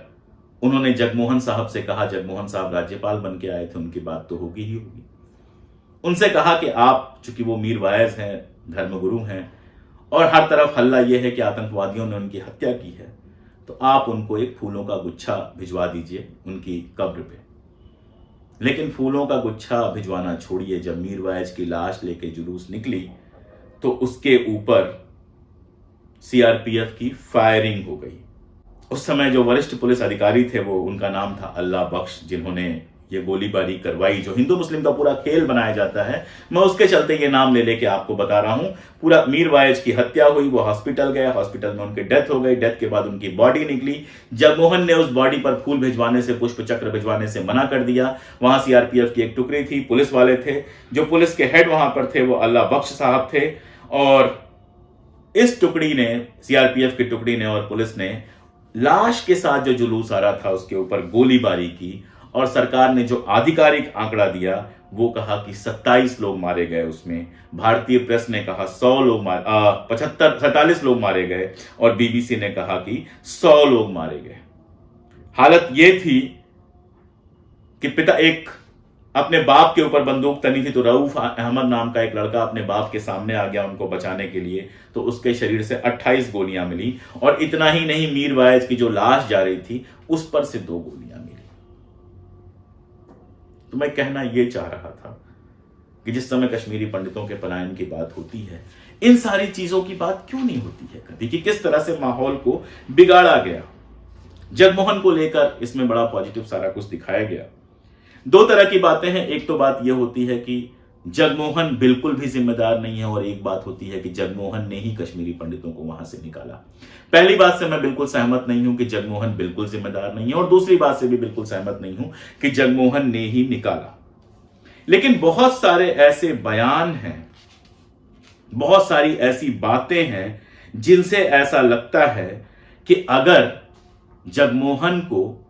उन्होंने जगमोहन साहब से कहा, जगमोहन साहब राज्यपाल बन के आए थे, उनकी बात तो होगी ही होगी, उनसे कहा कि आप, चूंकि वो मीर वायज हैं, धर्मगुरु हैं, और हर तरफ हल्ला यह है कि आतंकवादियों ने उनकी हत्या की है, तो आप उनको एक फूलों का गुच्छा भिजवा दीजिए उनकी कब्र पे। लेकिन फूलों का गुच्छा भिजवाना छोड़िए, जब मीर वायज की लाश लेके जुलूस निकली तो उसके ऊपर CRPF की फायरिंग हो गई। उस समय जो वरिष्ठ पुलिस अधिकारी थे, वो, उनका नाम था अल्लाह बख्श, जिन्होंने ये गोलीबारी करवाई। जो हिंदू मुस्लिम का पूरा खेल बनाया जाता है, मैं उसके चलते ये नाम ले लेके आपको बता रहा हूं। पूरा मीर वायज की हत्या हुई, वो हॉस्पिटल गए, हॉस्पिटल में उनकी डेथ हो गई। डेथ के बाद उनकी बॉडी निकली। जगमोहन ने उस बॉडी पर फूल भिजवाने से, पुष्प चक्र भिजवाने से मना कर दिया। वहां CRPF की एक टुकड़ी थी, पुलिस वाले थे, जो पुलिस के हेड वहां पर थे वो अल्लाह बख्श साहब थे, और इस टुकड़ी ने, CRPF की टुकड़ी ने और पुलिस ने लाश के साथ जो जुलूस आ रहा था उसके ऊपर गोलीबारी की, और सरकार ने जो आधिकारिक आंकड़ा दिया वो कहा कि 27 लोग मारे गए। उसमें भारतीय प्रेस ने कहा 100 लोग 47 लोग मारे गए, और BBC ने कहा कि 100 लोग मारे गए। हालत यह थी कि पिता एक अपने बाप के ऊपर बंदूक तनी थी, तो रऊफ अहमद नाम का एक लड़का अपने बाप के सामने आ गया उनको बचाने के लिए, तो उसके शरीर से 28 गोलियां मिली। और इतना ही नहीं, मीर वायज की जो लाश जा रही थी उस पर से 2 गोलियां मिली। तो मैं कहना यह चाह रहा था कि जिस समय कश्मीरी पंडितों के पलायन की बात होती है, इन सारी चीजों की बात क्यों नहीं होती है कभी, कि किस तरह से माहौल को बिगाड़ा गया। जगमोहन को लेकर इसमें बड़ा पॉजिटिव सारा कुछ दिखाया गया। 2 तरह की बातें हैं। एक तो बात यह होती है कि जगमोहन बिल्कुल भी जिम्मेदार नहीं है, और एक बात होती है कि जगमोहन ने ही कश्मीरी पंडितों को वहां से निकाला। पहली बात से मैं बिल्कुल सहमत नहीं हूं कि जगमोहन बिल्कुल जिम्मेदार नहीं है, और दूसरी बात से भी बिल्कुल सहमत नहीं हूं कि जगमोहन ने ही निकाला। लेकिन बहुत सारे ऐसे बयान हैं, बहुत सारी ऐसी बातें हैं जिनसे ऐसा लगता है कि अगर जगमोहन को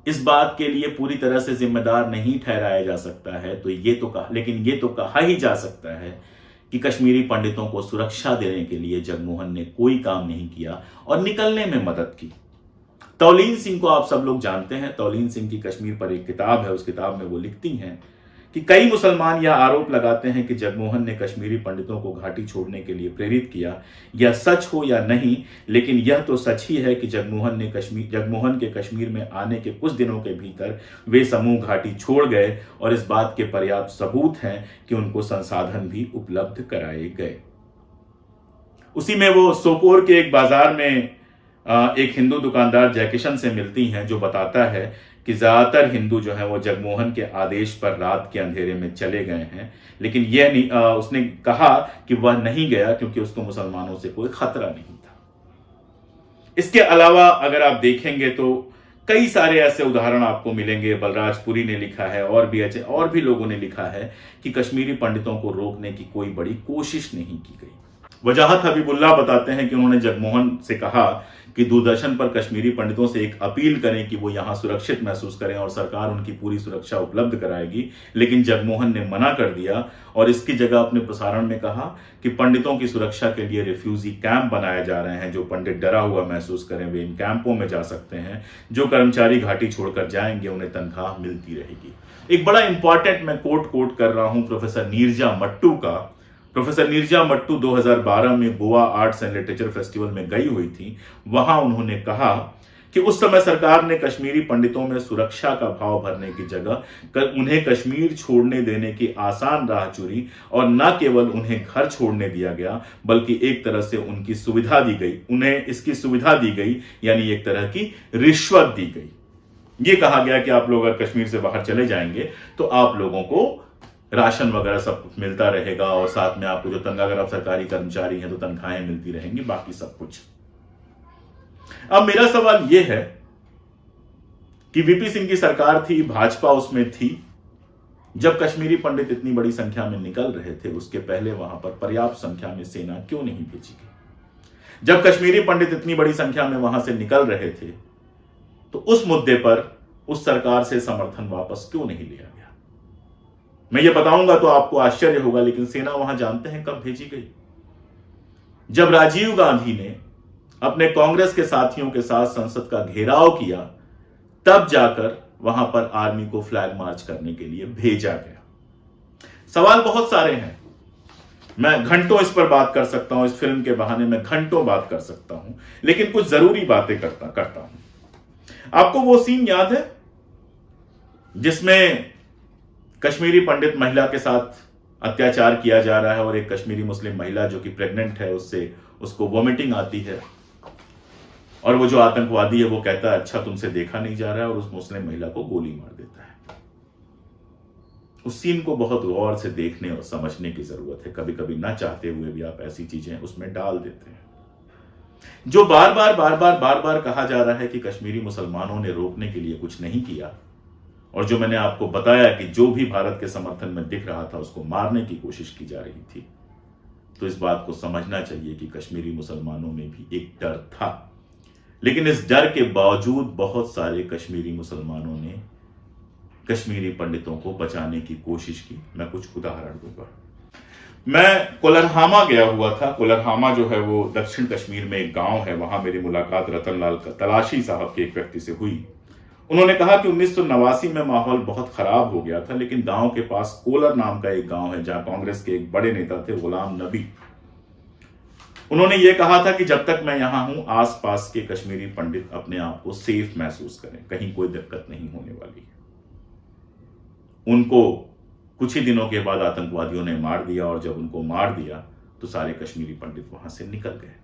इस बात के लिए पूरी तरह से जिम्मेदार नहीं ठहराया जा सकता है, तो ये तो कहा ही जा सकता है कि कश्मीरी पंडितों को सुरक्षा देने के लिए जगमोहन ने कोई काम नहीं किया और निकलने में मदद की। तौलीन सिंह को आप सब लोग जानते हैं। तौलीन सिंह की कश्मीर पर एक किताब है, उस किताब में वो लिखती हैं कि कई मुसलमान यह आरोप लगाते हैं कि जगमोहन ने कश्मीरी पंडितों को घाटी छोड़ने के लिए प्रेरित किया। यह सच हो या नहीं, लेकिन यह तो सच ही है कि जगमोहन के कश्मीर में आने के कुछ दिनों के भीतर वे समूह घाटी छोड़ गए, और इस बात के पर्याप्त सबूत हैं कि उनको संसाधन भी उपलब्ध कराए गए। उसी में वो सोपोर के एक बाजार में एक हिंदू दुकानदार जयकिशन से मिलती हैं, जो बताता है कि ज्यादातर हिंदू जो है वो जगमोहन के आदेश पर रात के अंधेरे में चले गए हैं, लेकिन यह नहीं, उसने कहा कि वह नहीं गया क्योंकि उसको मुसलमानों से कोई खतरा नहीं था। इसके अलावा अगर आप देखेंगे तो कई सारे ऐसे उदाहरण आपको मिलेंगे। बलराजपुरी ने लिखा है, और भी लोगों ने लिखा है कि कश्मीरी पंडितों को रोकने की कोई बड़ी कोशिश नहीं की गई। वजाहत हबीबुल्लाह बताते हैं कि उन्होंने जगमोहन से कहा कि दूरदर्शन पर कश्मीरी पंडितों से एक अपील करें कि वो यहां सुरक्षित महसूस करें और सरकार उनकी पूरी सुरक्षा उपलब्ध कराएगी, लेकिन जगमोहन ने मना कर दिया और इसकी जगह अपने प्रसारण में कहा कि पंडितों की सुरक्षा के लिए रिफ्यूजी कैंप बनाए जा रहे हैं। जो पंडित डरा हुआ महसूस करें वे इन कैंपों में जा सकते हैं। जो कर्मचारी घाटी छोड़कर जाएंगे उन्हें तनख्वाह मिलती रहेगी। एक बड़ा इंपॉर्टेंट मैं कोट कर रहा हूं प्रोफेसर नीरजा मट्टू का। प्रोफेसर नीरजा मट्टू 2012 में Goa arts and literature festival में गई हुई थी। वहां उन्होंने कहा कि उस समय सरकार ने कश्मीरी पंडितों में सुरक्षा का भाव भरने की जगह उन्हें कश्मीर छोड़ने देने की आसान राह चुनी, और न केवल उन्हें घर छोड़ने दिया गया बल्कि एक तरह से उनकी सुविधा दी गई, उन्हें इसकी सुविधा दी गई, यानी एक तरह की रिश्वत दी गई। ये कहा गया कि आप लोग अगर कश्मीर से बाहर चले जाएंगे तो आप लोगों को राशन वगैरह सब कुछ मिलता रहेगा और साथ में आपको जो तनख्वाह, अगर आप सरकारी कर्मचारी हैं तो तनख्वाहें मिलती रहेंगी, बाकी सब कुछ। अब मेरा सवाल यह है कि वीपी सिंह की सरकार थी, भाजपा उसमें थी, जब कश्मीरी पंडित इतनी बड़ी संख्या में निकल रहे थे उसके पहले वहां पर पर्याप्त संख्या में सेना क्यों नहीं भेजी गई? जब कश्मीरी पंडित इतनी बड़ी संख्या में वहां से निकल रहे थे तो उस मुद्दे पर उस सरकार से समर्थन वापस क्यों नहीं लिया गया? मैं ये बताऊंगा तो आपको आश्चर्य होगा, लेकिन सेना वहां जानते हैं कब भेजी गई? जब राजीव गांधी ने अपने कांग्रेस के साथियों के साथ संसद का घेराव किया, तब जाकर वहां पर आर्मी को फ्लैग मार्च करने के लिए भेजा गया। सवाल बहुत सारे हैं, मैं घंटों इस पर बात कर सकता हूं, इस फिल्म के बहाने मैं घंटों बात कर सकता हूं, लेकिन कुछ जरूरी बातें करता हूं। आपको वो सीन याद है जिसमें कश्मीरी पंडित महिला के साथ अत्याचार किया जा रहा है और एक कश्मीरी मुस्लिम महिला जो कि प्रेग्नेंट है उसको वॉमिटिंग आती है और वो जो आतंकवादी है वो कहता है अच्छा तुमसे देखा नहीं जा रहा है और उस मुस्लिम महिला को गोली मार देता है। उस सीन को बहुत गौर से देखने और समझने की जरूरत है। कभी कभी ना चाहते हुए भी आप ऐसी चीजें उसमें डाल देते हैं। जो बार बार कहा जा रहा है कि कश्मीरी मुसलमानों ने रोकने के लिए कुछ नहीं किया, और जो मैंने आपको बताया कि जो भी भारत के समर्थन में दिख रहा था उसको मारने की कोशिश की जा रही थी, तो इस बात को समझना चाहिए कि कश्मीरी मुसलमानों में भी एक डर था। लेकिन इस डर के बावजूद बहुत सारे कश्मीरी मुसलमानों ने कश्मीरी पंडितों को बचाने की कोशिश की। मैं कुछ उदाहरण दूंगा। मैं कोलरहामा गया हुआ था। कोलरहामा जो है वो दक्षिण कश्मीर में एक गांव है। वहां मेरी मुलाकात रतनलाल तलाशी साहब के एक व्यक्ति से हुई। उन्होंने कहा कि 1989 में माहौल बहुत खराब हो गया था, लेकिन गांव के पास कोलर नाम का एक गांव है जहां कांग्रेस के एक बड़े नेता थे गुलाम नबी। उन्होंने यह कहा था कि जब तक मैं यहां हूं आसपास के कश्मीरी पंडित अपने आप को सेफ महसूस करें, कहीं कोई दिक्कत नहीं होने वाली। उनको कुछ ही दिनों के बाद आतंकवादियों ने मार दिया और जब उनको मार दिया तो सारे कश्मीरी पंडित वहां से निकल गए।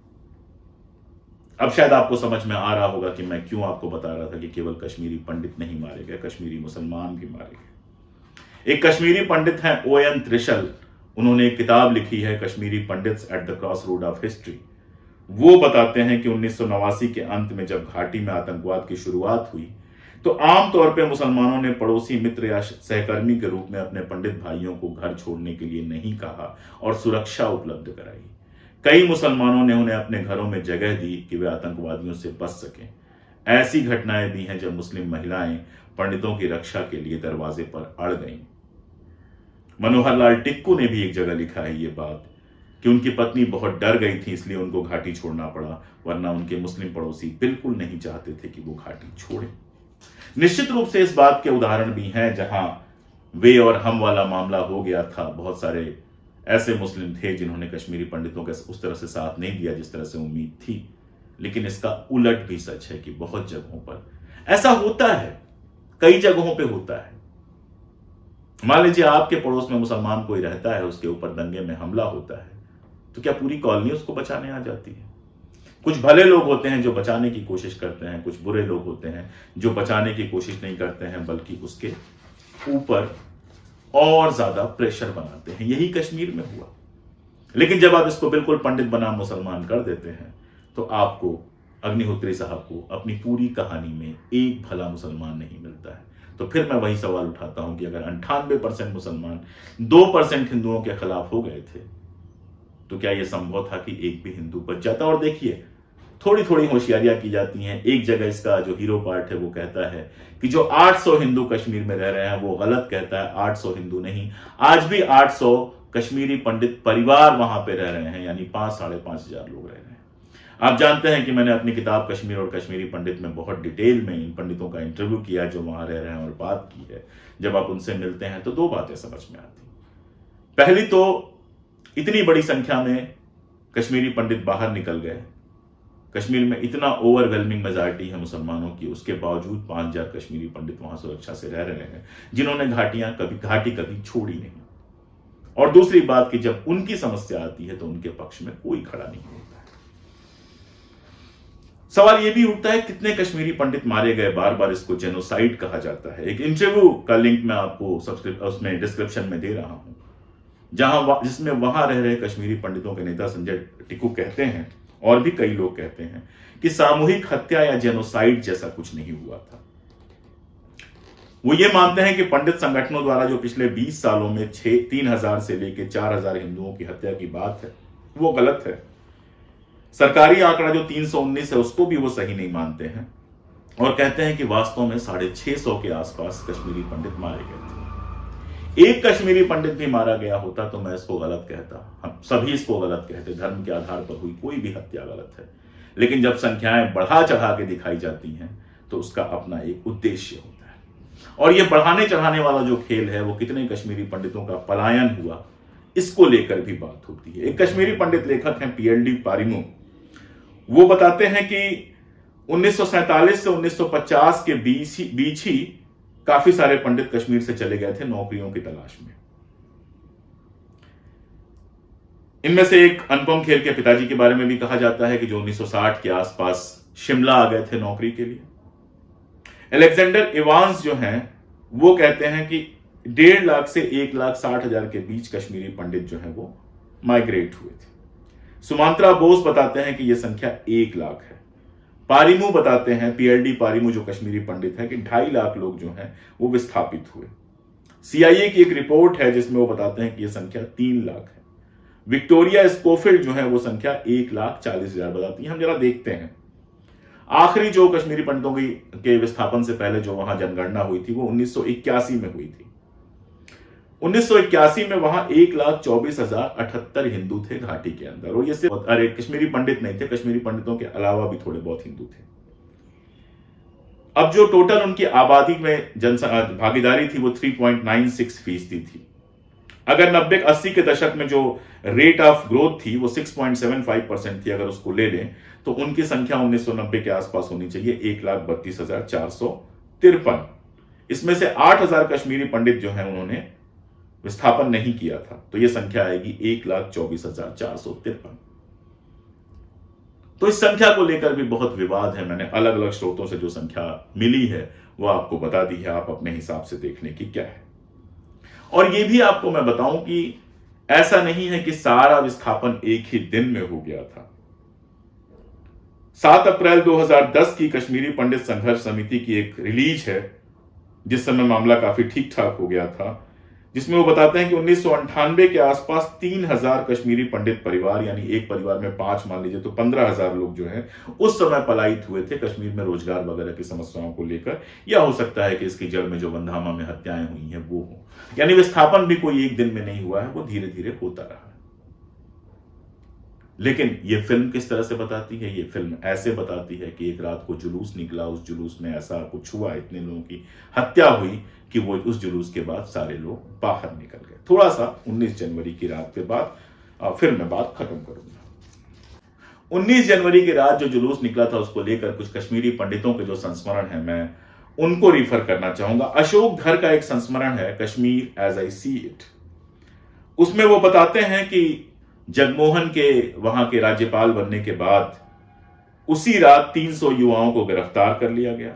अब शायद आपको समझ में आ रहा होगा कि मैं क्यों आपको बता रहा था कि केवल कश्मीरी पंडित नहीं मारे गए, कश्मीरी मुसलमान भी मारे गए। एक कश्मीरी पंडित हैं ON त्रिशल। उन्होंने एक किताब लिखी है Kashmiri pandits at the cross road of history. वो बताते हैं कि 1989 के अंत में जब घाटी में आतंकवाद की शुरुआत हुई तो आमतौर पर मुसलमानों ने पड़ोसी मित्र या सहकर्मी के रूप में अपने पंडित भाइयों को घर छोड़ने के लिए नहीं कहा और सुरक्षा उपलब्ध कराई। कई मुसलमानों ने उन्हें अपने घरों में जगह दी कि वे आतंकवादियों से बच सकें। ऐसी घटनाएं भी हैं जब मुस्लिम महिलाएं पंडितों की रक्षा के लिए दरवाजे पर अड़ गईं। मनोहर लाल टिक्कू ने भी एक जगह लिखा है ये बात कि उनकी पत्नी बहुत डर गई थी, इसलिए उनको घाटी छोड़ना पड़ा, वरना उनके मुस्लिम पड़ोसी बिल्कुल नहीं चाहते थे कि वो घाटी छोड़े। निश्चित रूप से इस बात के उदाहरण भी हैं जहां वे और हम वाला मामला हो गया था। बहुत सारे ऐसे मुस्लिम थे जिन्होंने कश्मीरी पंडितों के उस तरह से साथ नहीं दिया जिस तरह से उम्मीद थी। लेकिन इसका उलट भी सच है कि बहुत जगहों पर ऐसा होता है, कई जगहों पे होता है। मान लीजिए आपके पड़ोस में मुसलमान कोई रहता है, उसके ऊपर दंगे में हमला होता है, तो क्या पूरी कॉलोनी उसको बचाने आ जाती है? कुछ भले लोग होते हैं जो बचाने की कोशिश करते हैं, कुछ बुरे लोग होते हैं जो बचाने की कोशिश नहीं करते हैं बल्कि उसके ऊपर और ज्यादा प्रेशर बनाते हैं। यही कश्मीर में हुआ। लेकिन जब आप इसको बिल्कुल पंडित बनाम मुसलमान कर देते हैं तो आपको, अग्निहोत्री साहब को, अपनी पूरी कहानी में एक भला मुसलमान नहीं मिलता है। तो फिर मैं वही सवाल उठाता हूं कि अगर 98% मुसलमान 2% हिंदुओं के खिलाफ हो गए थे तो क्या यह संभव था कि एक भी हिंदू बच जाता? और देखिए, थोड़ी थोड़ी होशियारियां की जाती हैं। एक जगह इसका जो हीरो पार्ट है वो कहता है कि जो 800 हिंदू कश्मीर में रह रहे हैं, वो गलत कहता है। 800 हिंदू नहीं, आज भी 800 कश्मीरी पंडित परिवार वहां पे रह रहे हैं, यानी 5,000-5,500 लोग रह रहे हैं। आप जानते हैं कि मैंने अपनी किताब कश्मीर और कश्मीरी पंडित में बहुत डिटेल में इन पंडितों का इंटरव्यू किया जो वहां रह रहे हैं और बात की है। जब आप उनसे मिलते हैं तो दो बातें समझ में आती। पहली तो इतनी बड़ी संख्या में कश्मीरी पंडित बाहर निकल गए। कश्मीर में इतना ओवरवेलमिंग मेजॉरिटी है मुसलमानों की, उसके बावजूद 5,000 कश्मीरी पंडित वहां सुरक्षा से रह रहे हैं जिन्होंने घाटी कभी छोड़ी नहीं। और दूसरी बात कि जब उनकी समस्या आती है तो उनके पक्ष में कोई खड़ा नहीं होता है। सवाल यह भी उठता है कितने कश्मीरी पंडित मारे गए, बार बार इसको जेनोसाइड कहा जाता है। एक इंटरव्यू का लिंक मैं आपको उसमें डिस्क्रिप्शन में दे रहा हूं, जिसमें वहां रह रहे कश्मीरी पंडितों के नेता संजय टिकू कहते हैं, और भी कई लोग कहते हैं, कि सामूहिक हत्या या जेनोसाइड जैसा कुछ नहीं हुआ था। वो ये मानते हैं कि पंडित संगठनों द्वारा जो पिछले 20 सालों में 3,000 से लेकर 4,000 हिंदुओं की हत्या की बात है, वो गलत है। सरकारी आंकड़ा जो 319 है उसको भी वो सही नहीं मानते हैं, और कहते हैं कि वास्तव में 650 के आसपास कश्मीरी पंडित मारे गए थे। एक कश्मीरी पंडित भी मारा गया होता तो मैं इसको गलत कहता, हम सभी इसको गलत कहते, धर्म के आधार पर हुई कोई भी हत्या गलत है। लेकिन जब संख्याएं बढ़ा चढ़ा के दिखाई जाती हैं तो उसका अपना एक उद्देश्य होता है, और यह बढ़ाने चढ़ाने वाला जो खेल है वो कितने कश्मीरी पंडितों का पलायन हुआ इसको लेकर भी बात होती है। एक कश्मीरी पंडित लेखक हैं PLD पारिमू, वो बताते हैं कि 1947 से 1950 के बीच ही काफी सारे पंडित कश्मीर से चले गए थे नौकरियों की तलाश में। इनमें से एक अनुपम खेर के पिताजी के बारे में भी कहा जाता है कि जो 1960 के आसपास शिमला आ गए थे नौकरी के लिए। अलेक्जेंडर इवांस जो हैं वो कहते हैं कि 1.5 लाख से 1,60,000 के बीच कश्मीरी पंडित जो हैं वो माइग्रेट हुए थे। सुमांत्रा बोस बताते हैं कि यह संख्या 1 लाख है। पारिमू बताते हैं, PLD पारिमू जो कश्मीरी पंडित है, कि 2.5 लाख लोग जो हैं वो विस्थापित हुए। CIA की एक रिपोर्ट है जिसमें वो बताते हैं कि यह संख्या 3 लाख है। विक्टोरिया स्कोफिल्ड जो है वो संख्या 1,40,000 बताती है। हम जरा देखते हैं, आखिरी जो कश्मीरी पंडितों के विस्थापन से पहले जो वहां जनगणना हुई थी वो 1981 में हुई थी। 1981 में वहां 1,24,078 हिंदू थे घाटी के अंदर, और ये सिर्फ कश्मीरी पंडित नहीं थे, कश्मीरी पंडितों के अलावा भी थोड़े बहुत हिंदू थे। अब जो टोटल उनकी आबादी में भागीदारी थी वो 3.96% थी। अगर 90-80 के दशक में जो रेट ऑफ ग्रोथ थी वो 6.75% थी, अगर उसको ले लें तो उनकी संख्या 1990 के आसपास होनी चाहिए 1,32,453। इसमें से 8,000 कश्मीरी पंडित जो हैं उन्होंने विस्थापन नहीं किया था, तो यह संख्या आएगी 1,24,453। तो इस संख्या को लेकर भी बहुत विवाद है। मैंने अलग अलग स्रोतों से जो संख्या मिली है वो आपको बता दी है, आप अपने हिसाब से देखने की क्या है। और यह भी आपको मैं बताऊं कि ऐसा नहीं है कि सारा विस्थापन एक ही दिन में हो गया था। 7 अप्रैल 2010 की कश्मीरी पंडित संघर्ष समिति की एक रिलीज है, जिस समय मामला काफी ठीक ठाक हो गया था, जिसमें वो बताते हैं कि 1998 के आसपास 3,000 कश्मीरी पंडित परिवार, यानी एक परिवार में 5 मान लीजिए तो 15,000 लोग जो हैं उस समय पलायित हुए थे कश्मीर में रोजगार वगैरह की समस्याओं को लेकर, या हो सकता है कि इसकी जड़ में जो वंधामा में हत्याएं हुई हैं वो हो। यानी विस्थापन भी कोई एक दिन में नहीं हुआ है, वो धीरे धीरे होता रहा है। लेकिन ये फिल्म किस तरह से बताती है? ये फिल्म ऐसे बताती है कि एक रात को जुलूस निकला, उस जुलूस में ऐसा कुछ हुआ, इतने लोगों की हत्या हुई कि वो उस जुलूस के बाद सारे लोग बाहर निकल गए। थोड़ा सा 19 जनवरी की रात के बाद फिर मैं बात खत्म करूंगा। 19 जनवरी की रात जो जुलूस निकला था उसको लेकर कुछ कश्मीरी पंडितों के जो संस्मरण है मैं उनको रिफर करना चाहूंगा। अशोक धर का एक संस्मरण है, Kashmir as I see it. उसमें वो बताते हैं कि जगमोहन के वहां के राज्यपाल बनने के बाद उसी रात 300 युवाओं को गिरफ्तार कर लिया गया,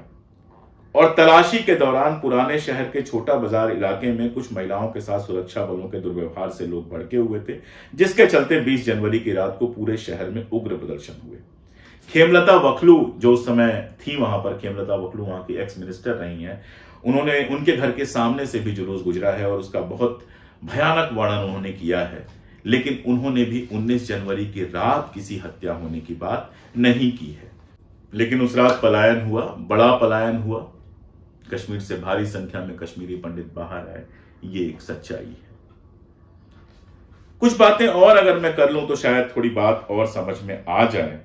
और तलाशी के दौरान पुराने शहर के छोटा बाजार इलाके में कुछ महिलाओं के साथ सुरक्षा बलों के दुर्व्यवहार से लोग भड़के हुए थे, जिसके चलते 20 जनवरी की रात को पूरे शहर में उग्र प्रदर्शन हुए। खेमलता वखलू जो उस समय थी वहां पर, खेमलता वखलू वहां की एक्स मिनिस्टर रही हैं, उनके घर के सामने से भी जुलूस गुजरा है और उसका बहुत भयानक वर्णन उन्होंने किया है। लेकिन उन्होंने भी 19 जनवरी की रात किसी हत्या होने की बात नहीं की है। लेकिन उस रात पलायन हुआ, बड़ा पलायन हुआ, कश्मीर से भारी संख्या में कश्मीरी पंडित बाहर आए, ये एक सच्चाई है। कुछ बातें और अगर मैं कर लूं तो शायद थोड़ी बात और समझ में आ जाए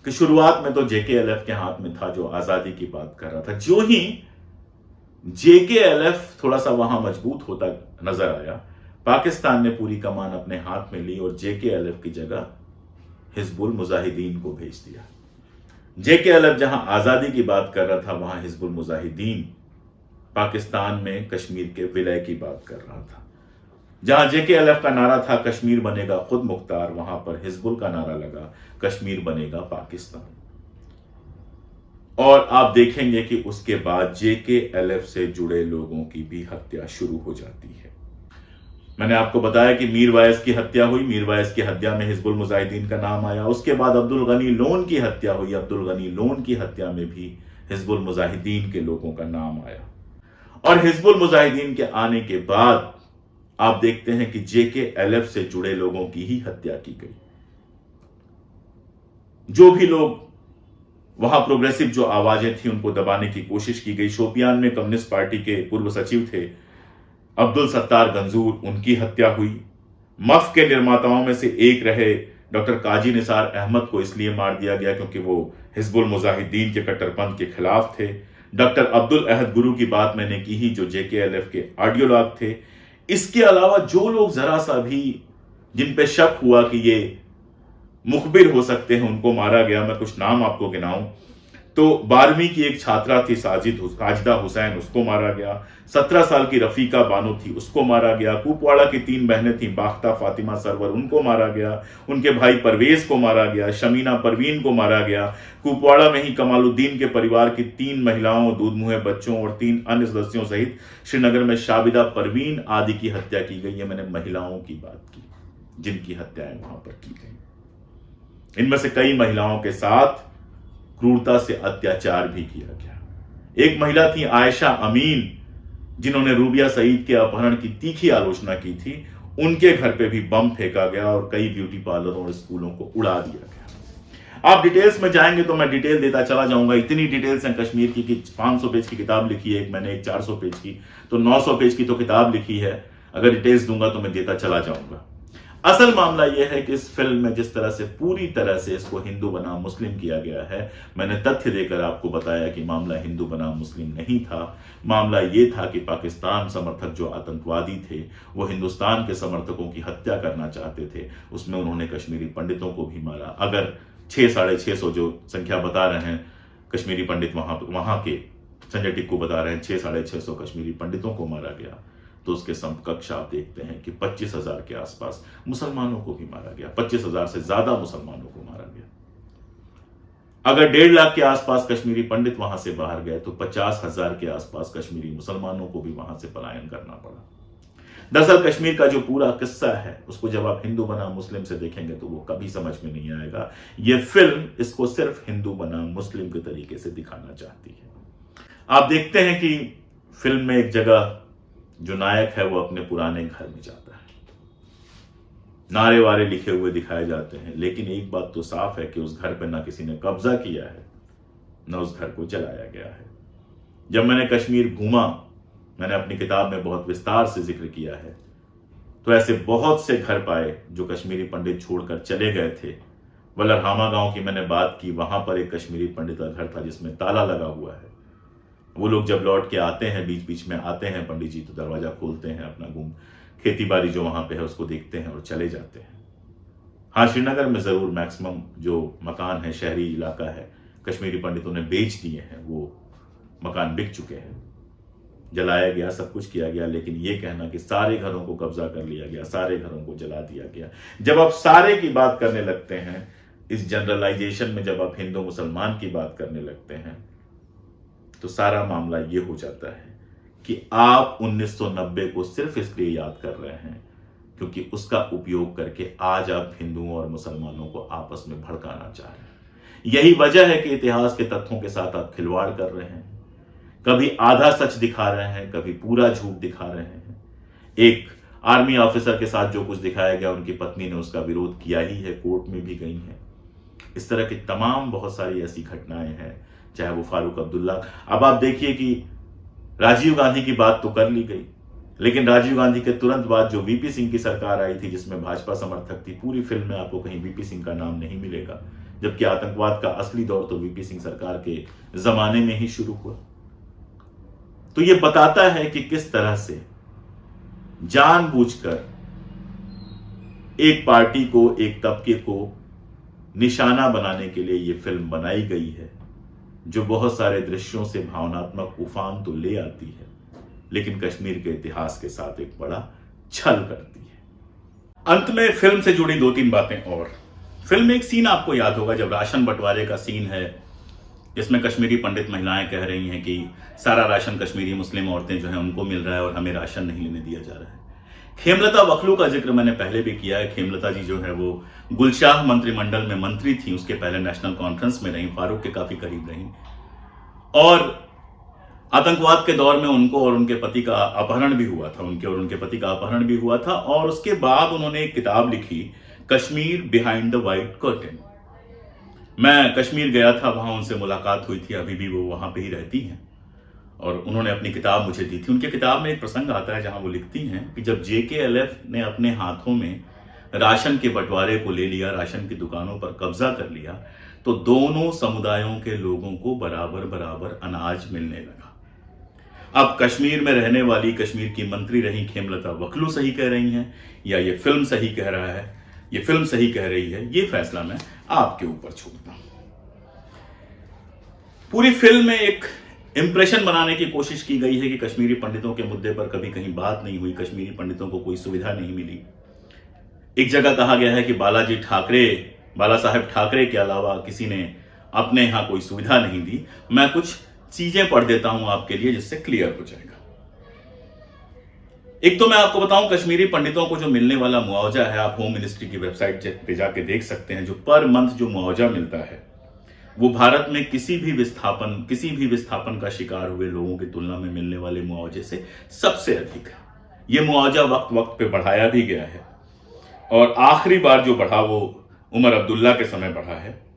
कि शुरुआत में तो JKLF के हाथ में था जो आजादी की बात कर रहा था। जो ही JKLF थोड़ा सा वहां मजबूत होता नजर आया, पाकिस्तान ने पूरी कमान अपने हाथ में ली और JKLF की जगह हिजबुल मुजाहिदीन को भेज दिया। JKLF जहां आजादी की बात कर रहा था, वहां हिजबुल मुजाहिदीन पाकिस्तान में कश्मीर के विलय की बात कर रहा था। जहां JKLF का नारा था कश्मीर बनेगा खुद मुख्तार, वहां पर हिजबुल का नारा लगा कश्मीर बनेगा पाकिस्तान। और आप देखेंगे कि उसके बाद JKLF से जुड़े लोगों की भी हत्या शुरू हो जाती है। मैंने आपको बताया कि मीर वाइस की हत्या हुई, मीर वाइस की हत्या में हिजबुल मुजाहिदीन का नाम आया। उसके बाद अब्दुल गनी लोन की हत्या हुई, अब्दुल गनी लोन की हत्या में भी हिजबुल मुजाहिदीन के लोगों का नाम आया। और हिजबुल मुजाहिदीन के आने के बाद आप देखते हैं कि JKLF से जुड़े लोगों की ही हत्या की गई। जो भी लोग वहां प्रोग्रेसिव जो आवाजें थी उनको दबाने की कोशिश की गई। शोपियान में कम्युनिस्ट पार्टी के पूर्व सचिव थे अब्दुल सत्तार गंजूर, उनकी हत्या हुई। मफ के निर्माताओं में से एक रहे डॉक्टर काजी निसार अहमद को इसलिए मार दिया गया क्योंकि वो हिजबुल मुजाहिदीन के कट्टरपंथ के खिलाफ थे। डॉक्टर अब्दुल अहद गुरु की बात मैंने की ही, जो JKLF के आइडियोलॉग थे। इसके अलावा जो लोग जरा सा भी जिन पे शक हुआ कि ये मुखबिर हो सकते हैं उनको मारा गया। मैं कुछ नाम आपको गिनाऊं तो 12वीं की एक छात्रा थी साजिदा हुसैन, उसको मारा गया। 17 साल की रफीका बानो थी, उसको मारा गया। कुपवाड़ा की 3 बहनें थी, बाख्ता, फातिमा, सरवर, उनको मारा गया। उनके भाई परवेज को मारा गया, शमीना परवीन को मारा गया। कुपवाड़ा में ही कमालुद्दीन के परिवार की 3 महिलाओं, दूधमुहे बच्चों और 3 अन्य सदस्यों सहित श्रीनगर में शाबिदा परवीन आदि की हत्या की गई है। मैंने महिलाओं की बात की जिनकी हत्याएं वहां पर की गई। इनमें से कई महिलाओं के साथ क्रूरता से अत्याचार भी किया गया। एक महिला थी आयशा अमीन, जिन्होंने रूबिया सईद के अपहरण की तीखी आलोचना की थी। उनके घर पे भी बम फेंका गया और कई ब्यूटी पार्लरों और स्कूलों को उड़ा दिया गया। आप डिटेल्स में जाएंगे तो मैं डिटेल देता चला जाऊंगा। इतनी डिटेल्स हैं कश्मीर की कि 500 पेज की किताब लिखी है, मैंने एक 400 पेज की, तो 900 पेज की तो किताब लिखी है। अगर डिटेल्स दूंगा तो मैं देता चला जाऊंगा। असल मामला यह है कि इस फिल्म में जिस तरह से पूरी तरह से इसको हिंदू बनाम मुस्लिम किया गया है, मैंने तथ्य देकर आपको बताया कि मामला हिंदू बनाम मुस्लिम नहीं था। मामला यह था कि पाकिस्तान समर्थक जो आतंकवादी थे वो हिंदुस्तान के समर्थकों की हत्या करना चाहते थे। उसमें उन्होंने कश्मीरी पंडितों को भी मारा। अगर 600-650 जो संख्या बता रहे हैं कश्मीरी पंडित, वहां के संजय टिक्कू बता रहे हैं 600-650 कश्मीरी पंडितों को मारा गया, तो उसके समकक्ष आप देखते हैं कि 25,000 के आसपास मुसलमानों को भी मारा गया। 25,000 से ज्यादा मुसलमानों को मारा गया। अगर 1.5 लाख के आसपास कश्मीरी पंडित वहां से बाहर गए तो 50,000 के आसपास कश्मीरी मुसलमानों को भी वहां से पलायन करना पड़ा। दरअसल कश्मीर का जो पूरा किस्सा है उसको जब आप हिंदू बनाम मुस्लिम से देखेंगे तो वो कभी समझ में नहीं आएगा। यह फिल्म इसको सिर्फ हिंदू बनाम मुस्लिम के तरीके से दिखाना चाहती है। आप देखते हैं कि फिल्म में एक जगह जो नायक है वो अपने पुराने घर में जाता है, नारे वारे लिखे हुए दिखाए जाते हैं, लेकिन एक बात तो साफ है कि उस घर पर ना किसी ने कब्जा किया है, ना उस घर को जलाया गया है। जब मैंने कश्मीर घूमा, मैंने अपनी किताब में बहुत विस्तार से जिक्र किया है, तो ऐसे बहुत से घर पाए जो कश्मीरी पंडित छोड़कर चले गए थे। वल्लरहामा गांव की मैंने बात की, वहां पर एक कश्मीरी पंडित का घर था जिसमें ताला लगा हुआ है। वो लोग जब लौट के आते हैं, बीच बीच में आते हैं पंडित जी, तो दरवाजा खोलते हैं, अपना खेती बाड़ी जो वहां पे है उसको देखते हैं और चले जाते हैं। हाँ, श्रीनगर में जरूर मैक्सिमम जो मकान है, शहरी इलाका है, कश्मीरी पंडितों ने बेच दिए हैं, वो मकान बिक चुके हैं, जलाया गया, सब कुछ किया गया। लेकिन ये कहना कि सारे घरों को कब्जा कर लिया गया, सारे घरों को जला दिया गया, जब आप सारे की बात करने लगते हैं, इस जनरलाइजेशन में जब आप हिंदू मुसलमान की बात करने लगते हैं, तो सारा मामला ये हो जाता है कि आप 1990 को सिर्फ इसलिए याद कर रहे हैं क्योंकि उसका उपयोग करके आज आप हिंदुओं और मुसलमानों को आपस में भड़काना चाह रहे हैं। यही वजह है कि इतिहास के तथ्यों के साथ आप खिलवाड़ कर रहे हैं। कभी आधा सच दिखा रहे हैं, कभी पूरा झूठ दिखा रहे हैं। एक आर्मी ऑफिसर के साथ जो कुछ दिखाया गया, उनकी पत्नी ने उसका विरोध किया ही है, कोर्ट में भी गई है। इस तरह की तमाम बहुत सारी ऐसी घटनाएं हैं, चाहे वो फारूक अब्दुल्ला। अब आप देखिए कि राजीव गांधी की बात तो कर ली गई, लेकिन राजीव गांधी के तुरंत बाद जो वीपी सिंह की सरकार आई थी जिसमें भाजपा समर्थक थी, पूरी फिल्म में आपको कहीं वीपी सिंह का नाम नहीं मिलेगा, जबकि आतंकवाद का असली दौर तो वीपी सिंह सरकार के जमाने में ही शुरू हुआ। तो यह बताता है कि किस तरह से जानबूझकर एक पार्टी को, एक तबके को निशाना बनाने के लिए यह फिल्म बनाई गई है, जो बहुत सारे दृश्यों से भावनात्मक उफान तो ले आती है, लेकिन कश्मीर के इतिहास के साथ एक बड़ा छल करती है। अंत में फिल्म से जुड़ी 2-3 बातें और। फिल्म में एक सीन आपको याद होगा, जब राशन बंटवारे का सीन है, इसमें कश्मीरी पंडित महिलाएं कह रही हैं कि सारा राशन कश्मीरी मुस्लिम औरतें जो हैं उनको मिल रहा है और हमें राशन नहीं लेने दिया जा रहा है। खेमलता वकलू का जिक्र मैंने पहले भी किया है। खेमलता जी जो है वो गुलशाह मंत्रिमंडल में मंत्री थी, उसके पहले नेशनल कॉन्फ्रेंस में रही, फारूक के काफी करीब रही, और आतंकवाद के दौर में उनको और उनके पति का अपहरण भी हुआ था, उनके और उनके पति का अपहरण भी हुआ था। और उसके बाद उन्होंने एक किताब लिखी, Kashmir behind the white curtain. मैं कश्मीर गया था, वहां उनसे मुलाकात हुई थी, अभी भी वो वहां पे ही रहती हैं, और उन्होंने अपनी किताब मुझे दी थी। उनकी किताब में एक प्रसंग आता है जहां वो लिखती हैं कि जब JKLF ने अपने हाथों में राशन के बंटवारे को ले लिया, राशन की दुकानों पर कब्जा कर लिया, तो दोनों समुदायों के लोगों को बराबर बराबर अनाज मिलने लगा। अब कश्मीर में रहने वाली कश्मीर की मंत्री रही खेमलता वकलू सही कह रही हैं या ये फिल्म सही कह रहा है, ये फिल्म सही कह रही है, ये फैसला मैं आपके ऊपर छोड़ता हूं। पूरी फिल्म में एक इंप्रेशन बनाने की कोशिश की गई है कि कश्मीरी पंडितों के मुद्दे पर कभी कहीं बात नहीं हुई, कश्मीरी पंडितों को कोई सुविधा नहीं मिली। एक जगह कहा गया है कि बाला साहेब ठाकरे के अलावा किसी ने अपने यहां कोई सुविधा नहीं दी। मैं कुछ चीजें पढ़ देता हूं आपके लिए जिससे क्लियर हो जाएगा। एक तो मैं आपको बताऊं, कश्मीरी पंडितों को जो मिलने वाला मुआवजा है, आप होम मिनिस्ट्री की वेबसाइट पे जाके देख सकते हैं, जो पर मंथ जो मुआवजा मिलता है वो भारत में किसी भी विस्थापन का शिकार हुए लोगों की तुलना में मिलने वाले मुआवजे से सबसे अधिक है। यह मुआवजा वक्त वक्त पे बढ़ाया भी गया है, और आखिरी बार जो बढ़ा वो उमर अब्दुल्ला के समय बढ़ा है।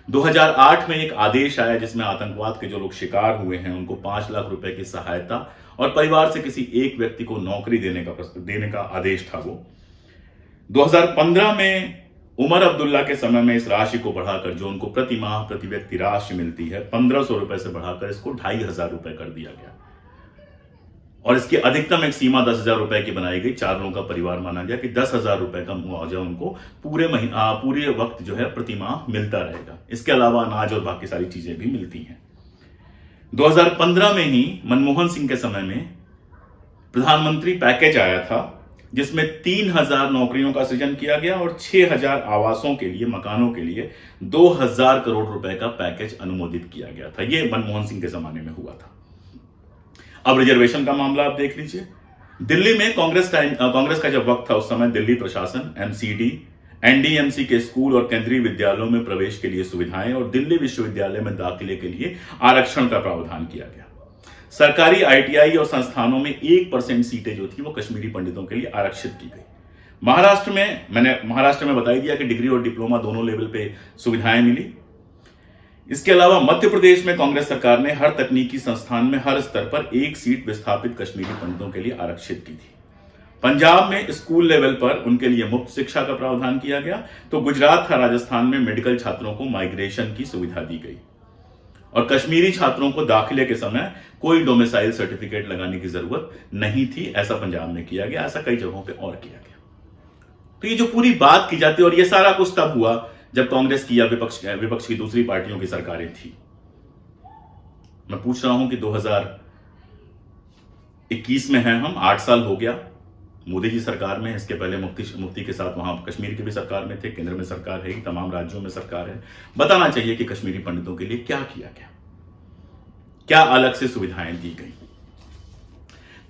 2008 में एक आदेश आया जिसमें आतंकवाद के जो लोग शिकार हुए हैं उनको 5 लाख रुपए की सहायता और परिवार से किसी एक व्यक्ति को नौकरी देने का आदेश था। वो 2015 में उमर अब्दुल्ला के समय में इस राशि को बढ़ाकर, जो उनको प्रति माह प्रति व्यक्ति राशि मिलती है, 1500 रुपए से बढ़ाकर इसको 2500 रुपए कर दिया गया, और इसकी अधिकतम एक सीमा 10,000 रुपए की बनाई गई। 4 लोगों का परिवार माना गया कि 10,000 रुपए का मुआवजा उनको पूरे वक्त जो है प्रति माह मिलता रहेगा। इसके अलावा अनाज और बाकी सारी चीजें भी मिलती हैं। 2015 में ही मनमोहन सिंह के समय में प्रधानमंत्री पैकेज आया था जिसमें 3,000 नौकरियों का सृजन किया गया और 6,000 आवासों के लिए, मकानों के लिए 2,000 करोड़ रुपए का पैकेज अनुमोदित किया गया था। यह मनमोहन सिंह के जमाने में हुआ था। अब रिजर्वेशन का मामला आप देख लीजिए। दिल्ली में कांग्रेस का जब वक्त था, उस समय दिल्ली प्रशासन MCD, NDMC के स्कूल और केंद्रीय विद्यालयों में प्रवेश के लिए सुविधाएं और दिल्ली विश्वविद्यालय में दाखिले के लिए आरक्षण का प्रावधान किया गया। सरकारी ITI और संस्थानों में 1% सीटें जो थी वो कश्मीरी पंडितों के लिए आरक्षित की गई। महाराष्ट्र में बता दिया कि डिग्री और डिप्लोमा दोनों लेवल पे सुविधाएं मिली। इसके अलावा मध्य प्रदेश में कांग्रेस सरकार ने हर तकनीकी संस्थान में हर स्तर पर 1 सीट विस्थापित कश्मीरी पंडितों के लिए आरक्षित की थी। पंजाब में स्कूल लेवल पर उनके लिए मुफ्त शिक्षा का प्रावधान किया गया। तो गुजरात और राजस्थान में मेडिकल छात्रों को माइग्रेशन की सुविधा दी गई, और कश्मीरी छात्रों को दाखिले के समय कोई डोमिसाइल सर्टिफिकेट लगाने की जरूरत नहीं थी। ऐसा पंजाब में किया गया, ऐसा कई जगहों पर और किया गया। तो ये जो पूरी बात की जाती है, और ये सारा कुछ तब हुआ जब कांग्रेस की या विपक्ष की दूसरी पार्टियों की सरकारें थी। मैं पूछ रहा हूं कि 2021 में हैं हम, 8 साल हो गया मोदी जी सरकार में। इसके पहले मुफ्ती के साथ वहां कश्मीर की भी सरकार में थे, केंद्र में सरकार है, तमाम राज्यों में सरकार है। बताना चाहिए कि कश्मीरी पंडितों के लिए क्या किया गया, क्या अलग से सुविधाएं दी गई।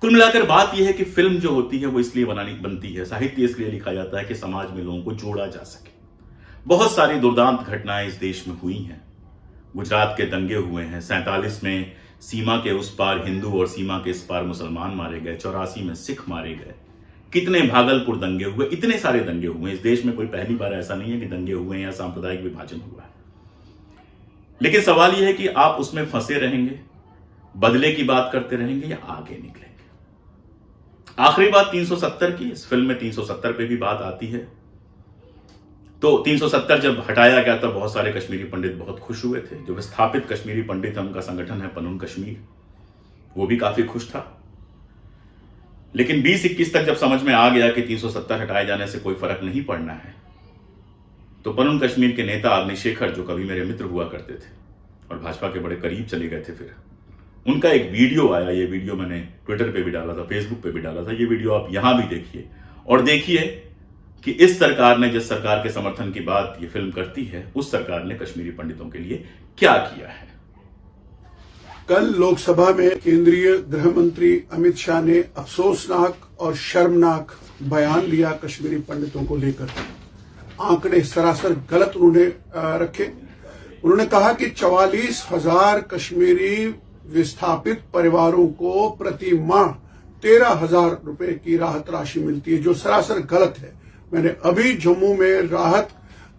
कुल मिलाकर बात यह है कि फिल्म जो होती है वो इसलिए बनती है, साहित्य इसलिए लिखा जाता है कि समाज में लोगों को जोड़ा जा सके। बहुत सारी दुर्दांत घटनाएं इस देश में हुई हैं। गुजरात के दंगे हुए हैं, 47 में सीमा के उस पार हिंदू और सीमा के इस पार मुसलमान मारे गए, 84 में सिख मारे गए, कितने भागलपुर दंगे हुए, इतने सारे दंगे हुए। इस देश में कोई पहली बार ऐसा नहीं है कि दंगे हुए हैं या सांप्रदायिक विभाजन हुआ है। लेकिन सवाल यह है कि आप उसमें फंसे रहेंगे, बदले की बात करते रहेंगे या आगे निकलेंगे। आखिरी बात 370 की, इस फिल्म में 370 पे भी बात आती है। तो 370 जब हटाया गया तब बहुत सारे कश्मीरी पंडित बहुत खुश हुए थे। जो विस्थापित कश्मीरी पंडित है, उनका संगठन है पनून कश्मीर, वो भी काफी खुश था। लेकिन 2021 तक जब समझ में आ गया कि 370 हटाए जाने से कोई फर्क नहीं पड़ना है, तो पनून कश्मीर के नेता अग्निशेखर, जो कभी मेरे मित्र हुआ करते थे और भाजपा के बड़े करीब चले गए थे, फिर उनका एक वीडियो आया, ये वीडियो मैंने ट्विटर पे भी डाला था, फेसबुक पे भी डाला था, ये वीडियो आप यहां भी देखिए और देखिए कि इस सरकार ने, जिस सरकार के समर्थन की बात ये फिल्म करती है, उस सरकार ने कश्मीरी पंडितों के लिए क्या किया है। कल लोकसभा में केंद्रीय गृह मंत्री अमित शाह ने अफसोसनाक और शर्मनाक बयान दिया कश्मीरी पंडितों को लेकर। आंकड़े सरासर गलत उन्होंने रखे। उन्होंने कहा कि 44,000 कश्मीरी विस्थापित परिवारों को प्रति माह 13,000 रुपए की राहत राशि मिलती है, जो सरासर गलत है। मैंने अभी जम्मू में राहत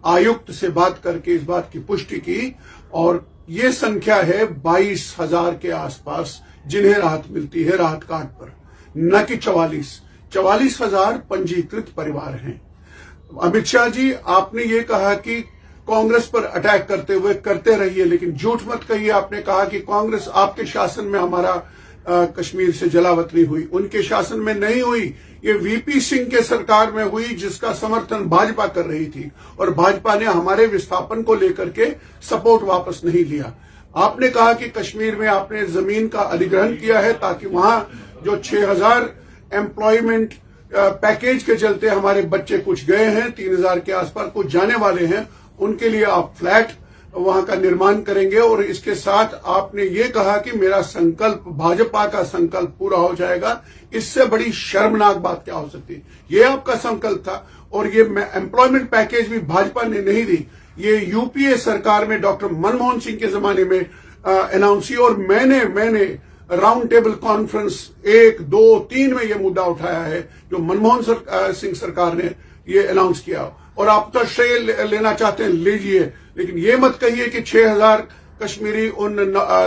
आयुक्त से बात करके इस बात की पुष्टि की और ये संख्या है 22,000 के आसपास जिन्हें राहत मिलती है राहत कार्ड पर, न कि 44,000 पंजीकृत परिवार हैं। अमित शाह जी, आपने ये कहा कि कांग्रेस पर अटैक करते हुए करते रहिए, लेकिन झूठ मत कहिए। आपने कहा कि कांग्रेस आपके शासन में हमारा कश्मीर से जलावतनी हुई, उनके शासन में नहीं हुई। ये वीपी सिंह के सरकार में हुई, जिसका समर्थन भाजपा कर रही थी और भाजपा ने हमारे विस्थापन को लेकर के सपोर्ट वापस नहीं लिया। आपने कहा कि कश्मीर में आपने जमीन का अधिग्रहण किया है ताकि वहां जो 6,000 एम्प्लॉयमेंट पैकेज के चलते हमारे बच्चे कुछ गए हैं, 3,000 के आसपास कुछ जाने वाले हैं, उनके लिए आप फ्लैट वहां का निर्माण करेंगे। और इसके साथ आपने ये कहा कि मेरा संकल्प, भाजपा का संकल्प पूरा हो जाएगा। इससे बड़ी शर्मनाक बात क्या हो सकती है। ये आपका संकल्प था और ये एम्प्लॉयमेंट पैकेज भी भाजपा ने नहीं दी, ये यूपीए सरकार में डॉक्टर मनमोहन सिंह के जमाने में अनाउंस की। और मैंने राउंड टेबल कॉन्फ्रेंस 1, 2, 3 में ये मुद्दा उठाया है, जो मनमोहन सिंह सरकार ने ये अनाउंस किया। और आप तो श्रेय लेना चाहते हैं, लीजिए, लेकिन ये मत कहिए कि 6,000 कश्मीरी उन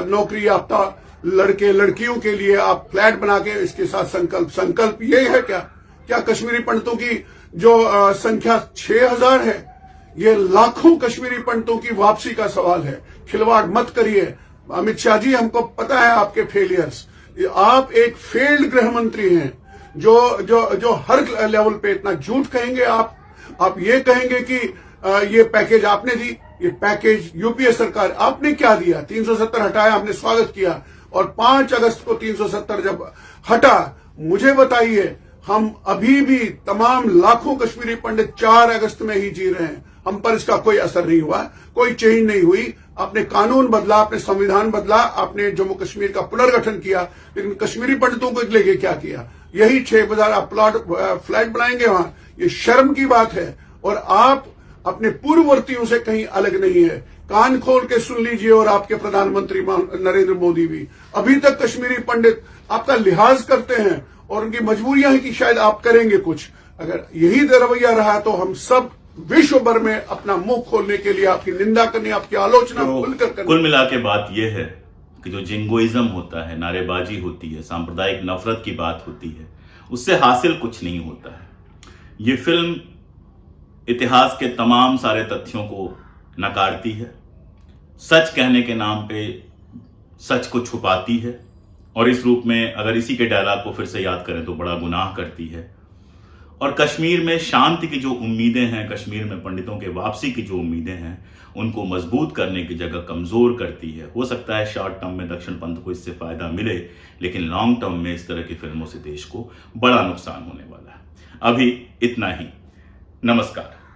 नौकरी याफ्ता लड़के लड़कियों के लिए आप फ्लैट बना के इसके साथ संकल्प ये है क्या कश्मीरी पंडितों की जो संख्या 6,000 है, ये लाखों कश्मीरी पंडितों की वापसी का सवाल है। खिलवाड़ मत करिए अमित शाह जी, हमको पता है आपके फेलियर्स। आप एक फेल्ड गृह मंत्री हैं जो हर लेवल पे इतना झूठ कहेंगे। आप ये कहेंगे कि ये पैकेज आपने दी, ये पैकेज यूपीए सरकार आपने क्या दिया। 370 हटाया, हमने स्वागत किया, और 5 अगस्त को 370 जब हटा, मुझे बताइए, हम अभी भी तमाम लाखों कश्मीरी पंडित 4 अगस्त में ही जी रहे हैं। हम पर इसका कोई असर नहीं हुआ, कोई चेंज नहीं हुई। आपने कानून बदला, आपने संविधान बदला, आपने जम्मू कश्मीर का पुनर्गठन किया, लेकिन कश्मीरी पंडितों को लेके क्या किया। यही 6,000 आप फ्लैट बनाएंगे वहां, ये शर्म की बात है। और आप अपने पूर्ववर्तियों से कहीं अलग नहीं है। कान खोल के सुन लीजिए, और आपके प्रधानमंत्री नरेंद्र मोदी भी अभी तक कश्मीरी पंडित आपका लिहाज करते हैं और उनकी मजबूरियां हैं कि शायद आप करेंगे कुछ। अगर यही रवैया रहा तो हम सब विश्व भर में अपना मुंह खोलने के लिए आपकी निंदा करनी, आपकी आलोचना खुलकर करनी। कुल मिला के बात यह है कि जो जिंगोइज्म होता है, नारेबाजी होती है, सांप्रदायिक नफरत की बात होती है, उससे हासिल कुछ नहीं होता है। ये फिल्म इतिहास के तमाम सारे तथ्यों को नकारती है, सच कहने के नाम पे सच को छुपाती है, और इस रूप में अगर इसी के डायलॉग को फिर से याद करें तो बड़ा गुनाह करती है। और कश्मीर में शांति की जो उम्मीदें हैं, कश्मीर में पंडितों के वापसी की जो उम्मीदें हैं, उनको मजबूत करने की जगह कमजोर करती है। हो सकता है शॉर्ट टर्म में दक्षिण पंथ को इससे फायदा मिले, लेकिन लॉन्ग टर्म में इस तरह की फिल्मों से देश को बड़ा नुकसान होने वाला है। अभी इतना ही। नमस्कार।